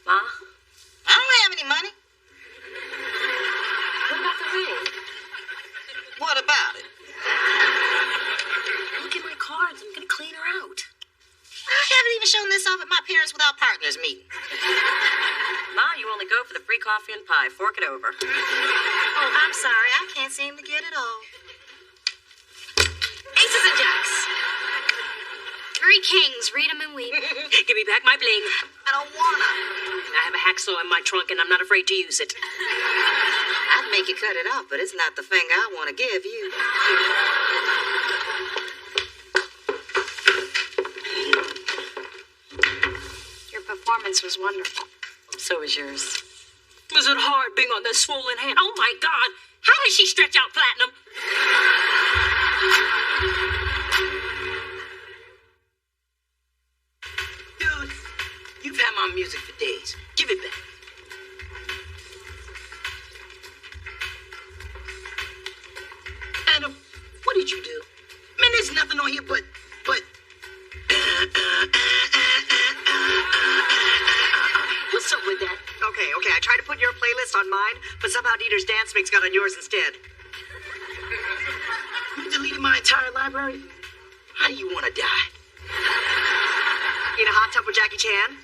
Ma? I don't have any money. What about the ring? What about it? Look at my cards. I'm gonna clean her out. I haven't even shown this off at my parents without partners meeting. Ma, you only go for the free coffee and pie. Fork it over. Oh, I'm sorry. I can't seem to get it all. Aces and jacks. 3 kings. Read 'em and weep. Give me back my bling. I don't wanna. I have a hacksaw in my trunk, and I'm not afraid to use it. I'd make you cut it off, but it's not the finger I want to give you. Your performance was wonderful. So was yours. Was it hard being on this swollen hand? Oh, my God. How did she stretch out platinum? Dude, you've had my music for days. Give it back. Adam, what did you do? Man, there's nothing on here but... What's up with that? Okay, I tried to put your playlist on mine, but somehow Dieter's dance mix got on yours instead. You deleted my entire library? How do you want to die? In a hot tub with Jackie Chan?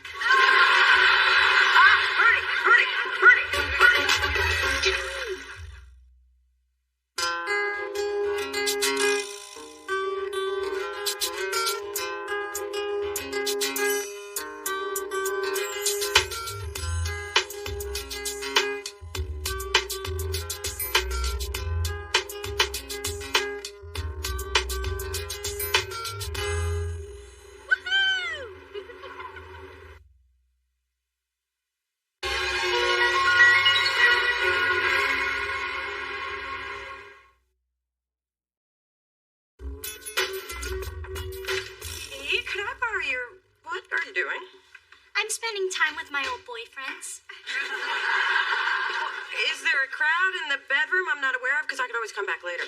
I'm spending time with my old boyfriends. Is there a crowd in the bedroom I'm not aware of? Because I could always come back later.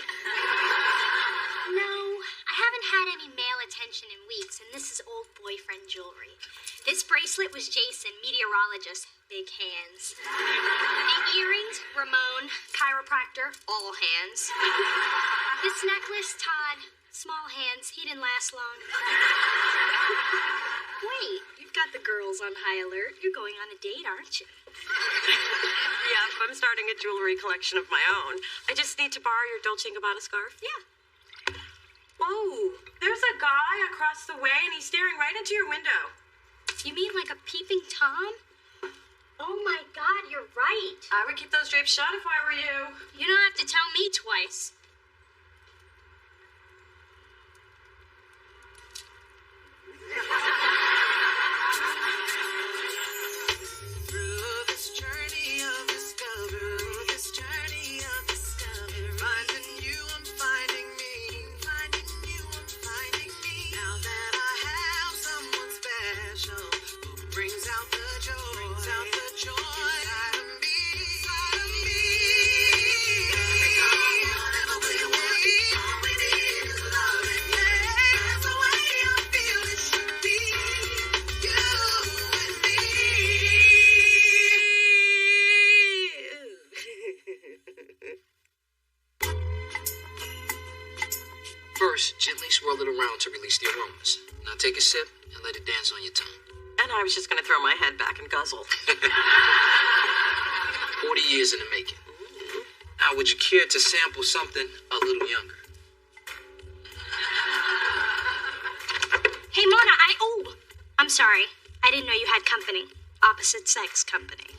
No, I haven't had any male attention in weeks, and this is old boyfriend jewelry. This bracelet was Jason, meteorologist, big hands. The earrings, Ramon, chiropractor, all hands. This necklace, Todd, small hands, he didn't last long. Wait, you've got the girls on high alert. You're going on a date, aren't you? Yeah, I'm starting a jewelry collection of my own. I just need to borrow your Dolce & Gabbana scarf. Yeah. Whoa, there's a guy across the way, and he's staring right into your window. You mean like a peeping Tom? Oh my God, you're right. I would keep those drapes shut if I were you. You don't have to tell me twice. Through this journey of discovery, finding you, I'm finding me, finding you, I'm finding me. Now that I have someone special who brings out the joy inside of me, inside of me. Whatever we want, all we need is love and that's the way I feel it should be. You and me. First, gently swirl it around to release the aromas. Now take a sip and let it dance on your tongue. And I was just going to throw my head back and guzzle. 40 years in the making. Now, would you care to sample something a little younger? Hey, Mona, I'm sorry. I didn't know you had company. opposite sex company.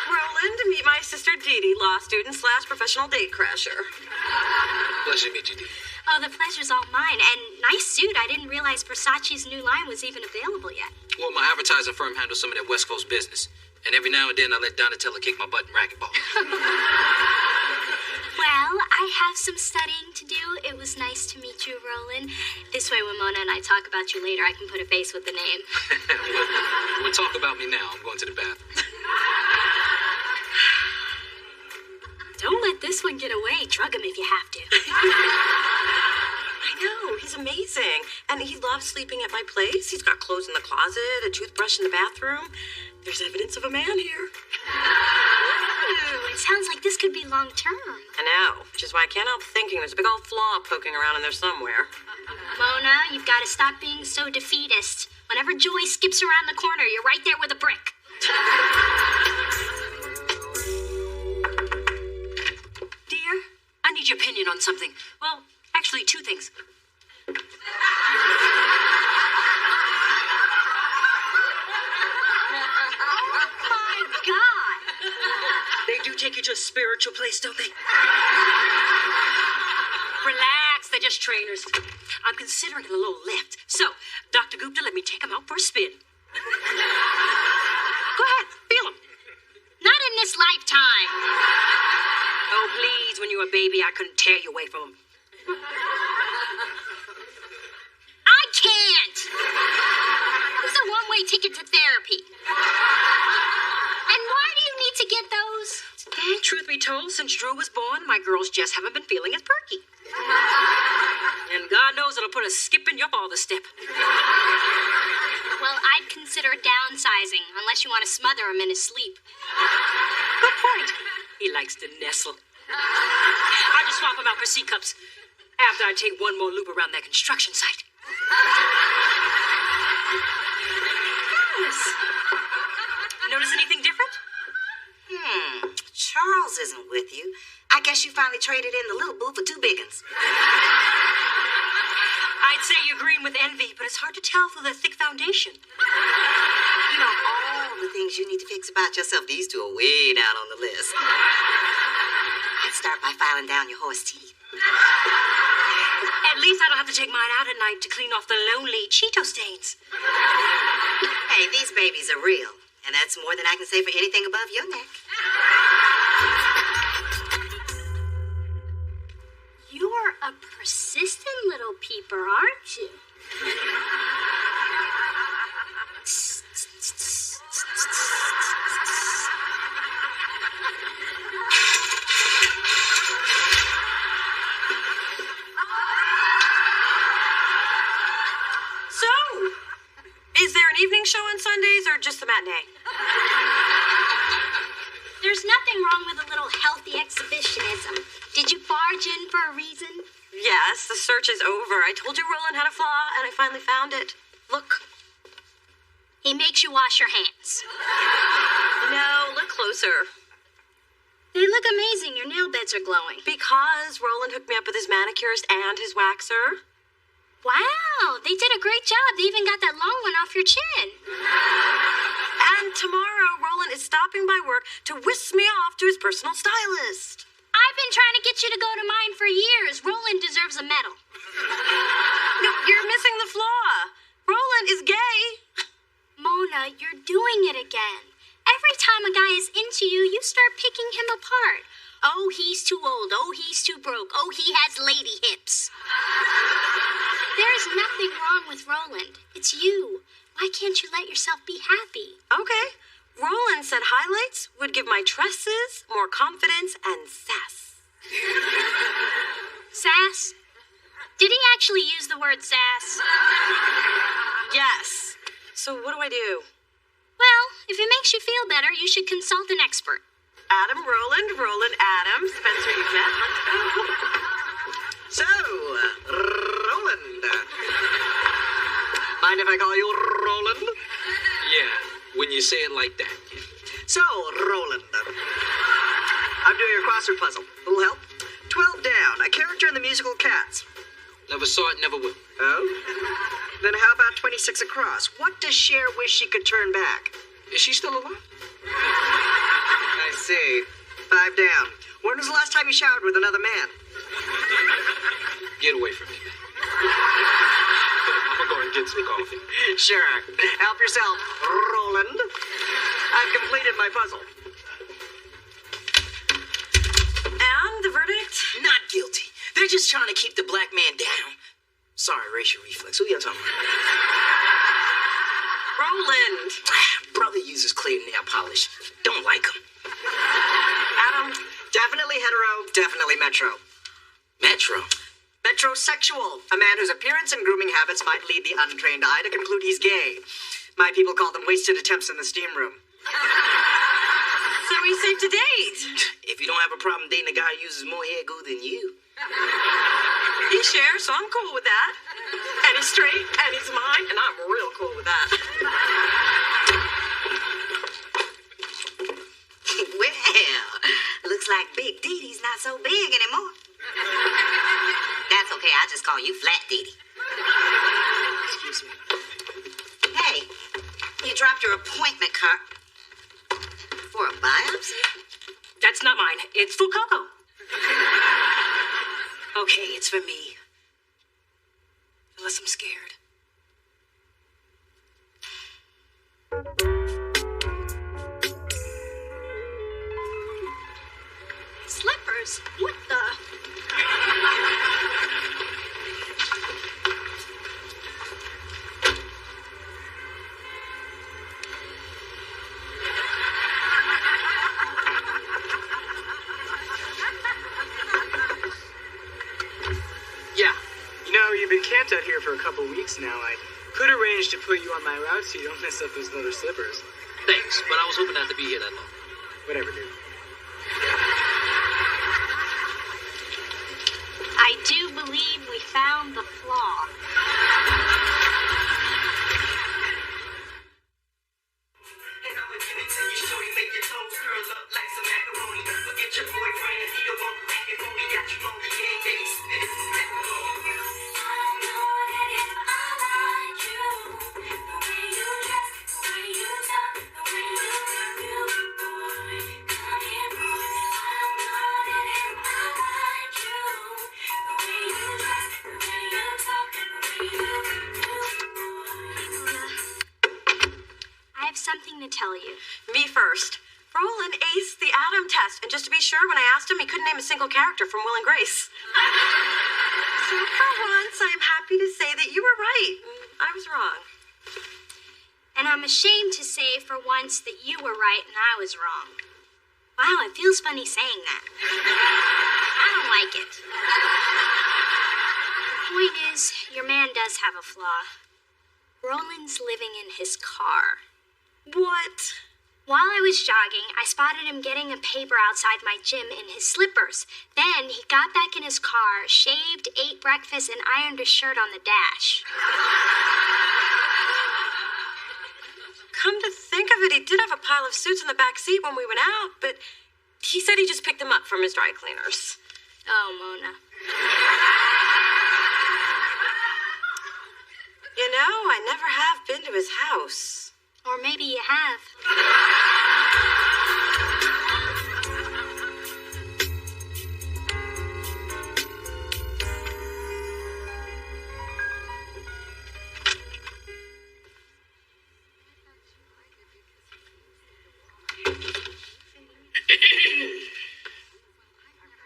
Roland, meet my sister Dee Dee, law student / professional date crasher. Pleasure to meet you, Dee. Oh, the pleasure's all mine. And nice suit. I didn't realize Versace's new line was even available yet. Well, my advertising firm handles some of that West Coast business. And every now and then I let Donatella kick my butt in racquetball. Well, I have some studying to do. It was nice to meet you, Roland. This way, when Mona and I talk about you later, I can put a face with the name. We'll talk about me now. I'm going to the bathroom. Don't let this one get away. Drug him if you have to. I know, he's amazing. And he loves sleeping at my place. He's got clothes in the closet, a toothbrush in the bathroom. There's evidence of a man here. Ooh, it sounds like this could be long-term. I know, which is why I can't help thinking there's a big old flaw poking around in there somewhere. Mona, you've got to stop being so defeatist. Whenever Joy skips around the corner, you're right there with a brick. Dear, I need your opinion on something. Well, actually, two things. My God! They do take you to a spiritual place, don't they? Relax, they're just trainers. I'm considering it a little lift. So, Dr. Gupta, let me take him out for a spin. Go ahead, feel him. Not in this lifetime. Oh, please, when you were a baby, I couldn't tear you away from him. I can't! It's a one-way ticket to therapy. And why do you need to get those? Truth be told, since Drew was born, my girls just haven't been feeling as perky. And God knows it'll put a skip in your father's step. Well, I'd consider downsizing, unless you want to smother him in his sleep. Good point. He likes to nestle. I'll just swap him out for C-cups after I take one more loop around that construction site. Yes. Notice anything different? Charles isn't with you. I guess you finally traded in the little boo for two big uns. I'd say you're green with envy, but it's hard to tell through the thick foundation. You know, all the things you need to fix about yourself, these two are way down on the list. I'd start by filing down your horse teeth. At least I don't have to take mine out at night to clean off the lonely Cheeto stains. Hey, these babies are real, and that's more than I can say for anything above your neck. You're a persistent little peeper, aren't you? So, is there an evening show on Sundays or just the matinee? There's nothing wrong with a little healthy exhibitionism. Did you barge in for a reason? Yes, the search is over. I told you Roland had a flaw, and I finally found it. Look. He makes you wash your hands. No, look closer. They look amazing. Your nail beds are glowing. Because Roland hooked me up with his manicurist and his waxer. Wow, they did a great job. They even got that long one off your chin. And tomorrow, Roland is stopping by work to whisk me off to his personal stylist. I've been trying to get you to go to mine for years. Roland deserves a medal. No, you're missing the flaw. Roland is gay. Mona, you're doing it again. Every time a guy is into you, you start picking him apart. Oh, he's too old. Oh, he's too broke. Oh, he has lady hips. There's nothing wrong with Roland. It's you. Why can't you let yourself be happy? Okay. Roland said highlights would give my tresses more confidence and sass. Sass? Did he actually use the word sass? Yes. So what do I do? Well, if it makes you feel better, you should consult an expert. Adam, Roland, Adam, Spencer, you met. Let's go. So, Roland. Mind if I call you Roland? Yeah, when you say it like that. So, Roland. I'm doing a crossword puzzle. A little help? 12 down. A character in the musical Cats. Never saw it, never will. Oh? Then how about 25 26 across. What does Cher wish she could turn back? Is she still alive? I see. 5 down. When was the last time you showered with another man? Get away from me, man. I'm gonna go and get some coffee. Sure. Help yourself, Roland. I've completed my puzzle. And the verdict? Not guilty. They're just trying to keep the black man down. Sorry, racial reflex. Who y'all talking about? Roland. Brother uses clear nail polish. Don't like him. Adam. Definitely hetero, definitely metro. Metro? Metrosexual. A man whose appearance and grooming habits might lead the untrained eye to conclude he's gay. My people call them wasted attempts in the steam room. So he's safe to date. If you don't have a problem dating a guy who uses more hair glue than you. He shares, so I'm cool with that. And he's straight, and he's mine, and I'm real cool with that. Well, looks like Big Dee Dee's not so big anymore. That's okay, I just call you Flat Dee Dee. Excuse me. Hey, you dropped your appointment card for a biopsy? That's not mine. It's for Coco. Okay, it's for me. Unless I'm scared. Slippers? What the? Yeah. You know, you've been camped out here for a couple weeks now. I could arrange to put you on my route so you don't mess up those leather slippers. Thanks, but I was hoping not to be here that long. Whatever, dude. I do believe we found the flaw. I have something to tell you. Me first. Roland aced the Adam test, and just to be sure, when I asked him, he couldn't name a single character from Will and Grace. So for once, I'm happy to say that you were right. I was wrong. And I'm ashamed to say for once that you were right and I was wrong. Wow, it feels funny saying that. I don't like it. The point is, your man does have a flaw. Roland's living in his car. What? While I was jogging, I spotted him getting a paper outside my gym in his slippers. Then he got back in his car, shaved, ate breakfast, and ironed his shirt on the dash. Come to think of it, he did have a pile of suits in the back seat when we went out, but he said he just picked them up from his dry cleaners. Oh, Mona. You know, I never have been to his house. Or maybe you have.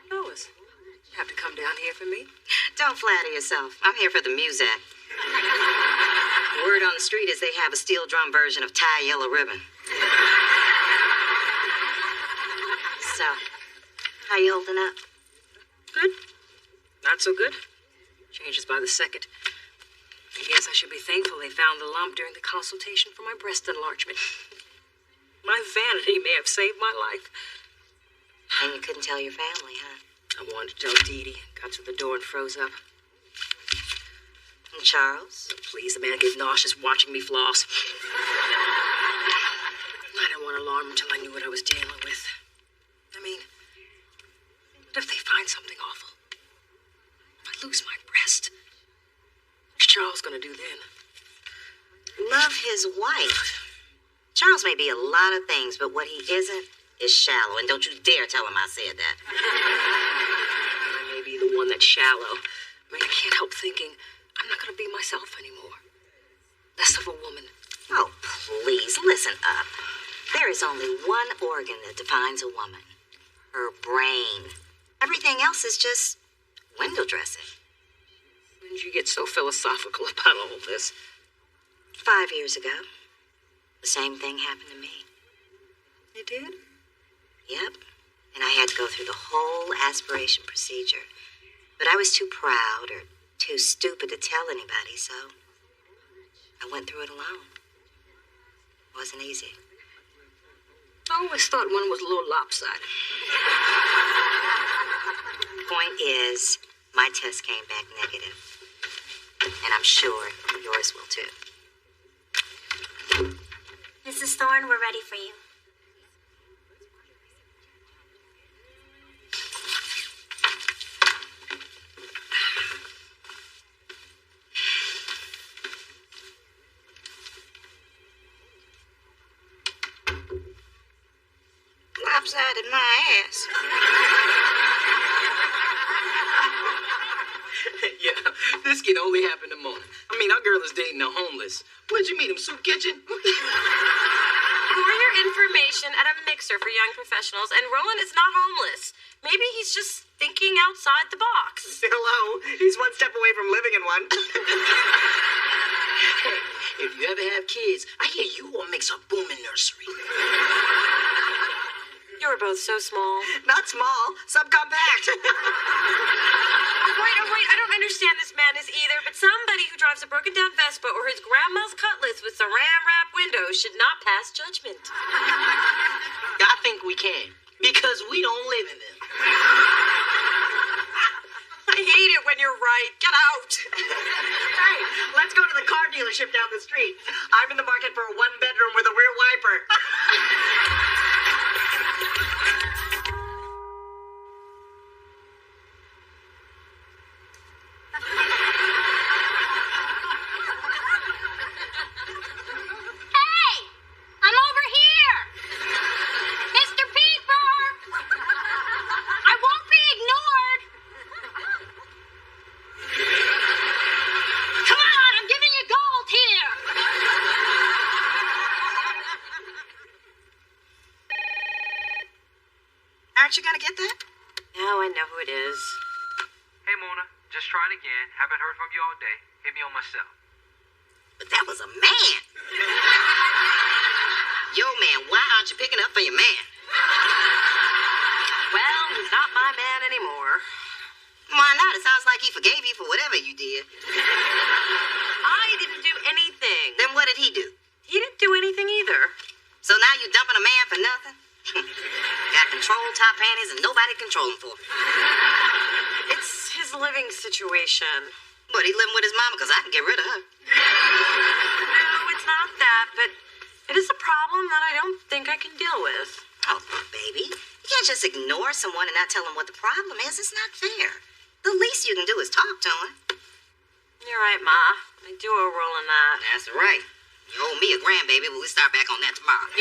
Lois, you have to come down here for me. Don't flatter yourself. I'm here for the music. The word on the street is they have a steel drum version of Tie Yellow Ribbon. So, how you holding up? Good. Not so good. Changes by the second. I guess I should be thankful they found the lump during the consultation for my breast enlargement. My vanity may have saved my life. And you couldn't tell your family, huh? I wanted to tell Dee Dee. Got to the door and froze up. And Charles? Please, the man get nauseous watching me floss. I didn't want to alarm him until I knew what I was dealing with. I mean, what if they find something awful? If I lose my breast? What's Charles gonna do then? his wife. Charles may be a lot of things, but what he isn't is shallow. And don't you dare tell him I said that. I may be the one that's shallow. I mean, I can't help thinking I'm not going to be myself anymore. Less of a woman. Oh, please, listen up. There is only one organ that defines a woman. Her brain. Everything else is just window dressing. When did you get so philosophical about all this? 5 years ago, the same thing happened to me. You did? Yep. And I had to go through the whole aspiration procedure. But I was too proud or too stupid to tell anybody, so I went through it alone. It wasn't easy. I always thought one was a little lopsided. Point is, my test came back negative. And I'm sure yours will too. Mrs. Thorne, we're ready for you. Lopsided my ass. Yeah, this can only happen to Mona. I mean, our girl is dating a homeless. Where'd you meet him, soup kitchen? For your information, at a mixer for young professionals, and Roland is not homeless. Maybe he's just thinking outside the box. Hello, he's one step away from living in one. Hey, if you ever have kids, I hear you all mix a booming nursery. You were both so small. Not small, subcompact. Wait, I don't understand this madness either, but somebody who drives a broken down Vespa or his grandma's Cutlass with saran wrap windows should not pass judgment. I think we can, because we don't live in them. I hate it when you're right. Get out. Hey, let's go to the car dealership down the street. I'm in the market for a one-bedroom with a rear wiper. Hey! I'm over here! Mr. Peeper! I won't be ignored! Come on, I'm giving you gold here! Aren't you gonna get that? Now I know who it is. Hey, Mona. Just trying again. Haven't heard from you all day. Hit me on my cell. But that was a man. Yo, man, why aren't you picking up for your man? Well, he's not my man anymore. Why not? It sounds like he forgave you for whatever you did. I didn't do anything. Then what did he do? He didn't do anything either. So now you dumping a man for nothing? Got control top panties and nobody controlling for him. It's his living situation. But he living with his mama because I can get rid of her. No, it's not that, but it is a problem that I don't think I can deal with. Oh, baby. You can't just ignore someone and not tell them what the problem is. It's not fair. The least you can do is talk to him. You're right, Ma. I do owe Roland that. That's right. You owe me a grandbaby, but we'll start back on that tomorrow.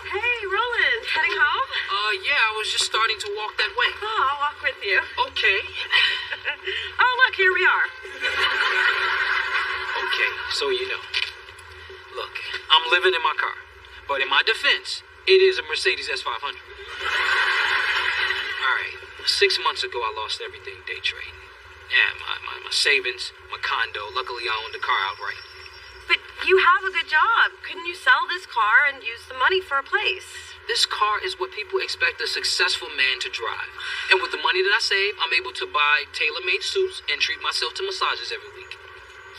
Hey, Roland. Heading home? Yeah, I was just starting to walk that way. Oh, I'll walk with you. Okay. Oh, look, here we are. Okay, so you know. Look, I'm living in my car. But in my defense, it is a Mercedes S500. Alright, 6 months ago I lost everything day trading. Yeah, my savings, my condo. Luckily I owned the car outright. But you have a good job. Couldn't you sell this car and use the money for a place? This car is what people expect a successful man to drive. And with the money that I save, I'm able to buy tailor-made suits and treat myself to massages every week.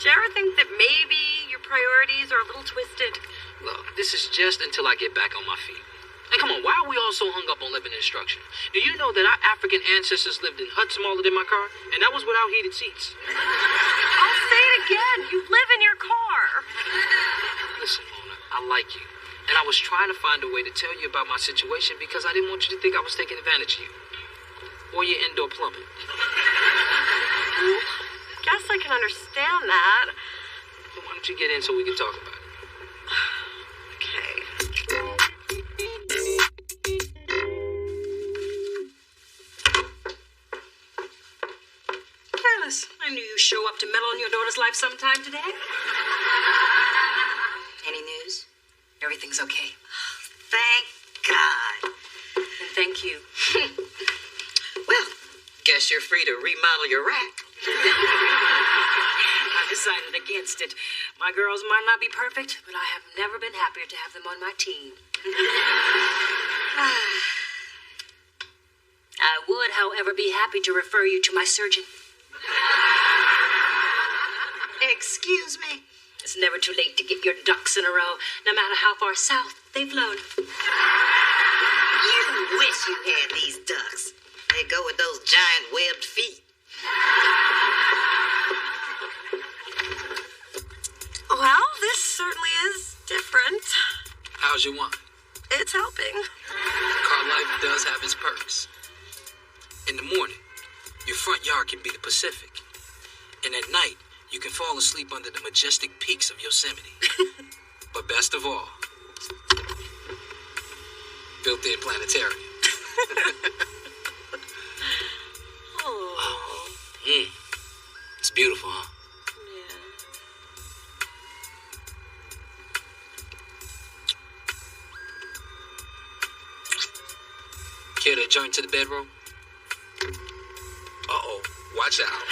Do you ever think that maybe your priorities are a little twisted? Look, this is just until I get back on my feet. And come on, why are we all so hung up on living in structure? Do you know that our African ancestors lived in huts smaller than my car? And that was without heated seats. I'll say it again. You live in your car. Listen, Mona, I like you. And I was trying to find a way to tell you about my situation because I didn't want you to think I was taking advantage of you. Or your indoor plumbing. can understand that. Why don't you get in so we can talk about it? Okay. Careless. I knew you'd show up to meddle in your daughter's life sometime today. Any news? Everything's okay. Thank God. And thank you. Well, guess you're free to remodel your rack. I decided against it. My girls might not be perfect, but I have never been happier to have them on my team. I would, however, be happy to refer you to my surgeon. Excuse me? It's never too late to get your ducks in a row, no matter how far south they've flown. You wish you had these ducks. They go with those giant webbed feet. Well, this certainly is different. How's your wine? It's helping. Car life does have its perks. In the morning, your front yard can be the Pacific. And at night, you can fall asleep under the majestic peaks of Yosemite. But best of all, built-in planetarium. Oh. It's beautiful, huh? Yeah. Care to join to the bedroom? Uh-oh, watch out.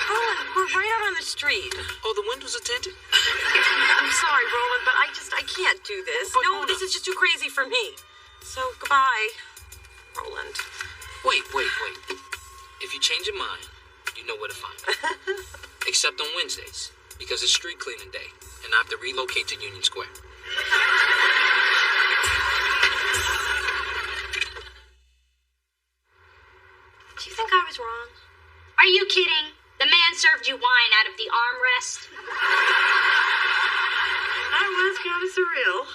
Roland, we're right out on the street. Oh, the windows are tinted? I'm sorry, Roland, but I can't do this. But no, Mona. this is just too crazy for me. So, goodbye, Roland. Wait. If you change your mind, you know where to find me. Except on Wednesdays, because it's street cleaning day, and I have to relocate to Union Square. Do you think I was wrong? Are you kidding? The man served you wine out of the armrest. That was kind of surreal.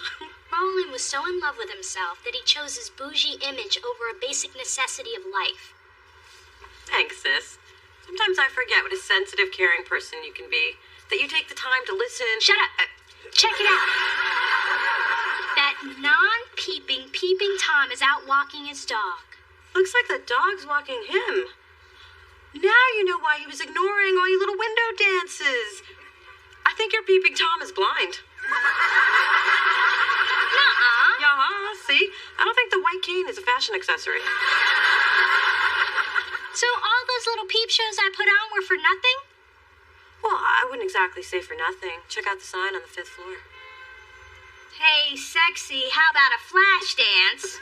Roland was so in love with himself that he chose his bougie image over a basic necessity of life. Thanks, sis. Sometimes I forget what a sensitive, caring person you can be. That you take the time to listen. Shut up. Check it out. That non-peeping Tom is out walking his dog. Looks like the dog's walking him. Now you know why he was ignoring all your little window dances. I think your peeping Tom is blind. Nuh-uh. Yeah, see? I don't think the white cane is a fashion accessory. So all those little peep shows I put on were for nothing? Well, I wouldn't exactly say for nothing. Check out the sign on the 5th floor. Hey, sexy, how about a flash dance?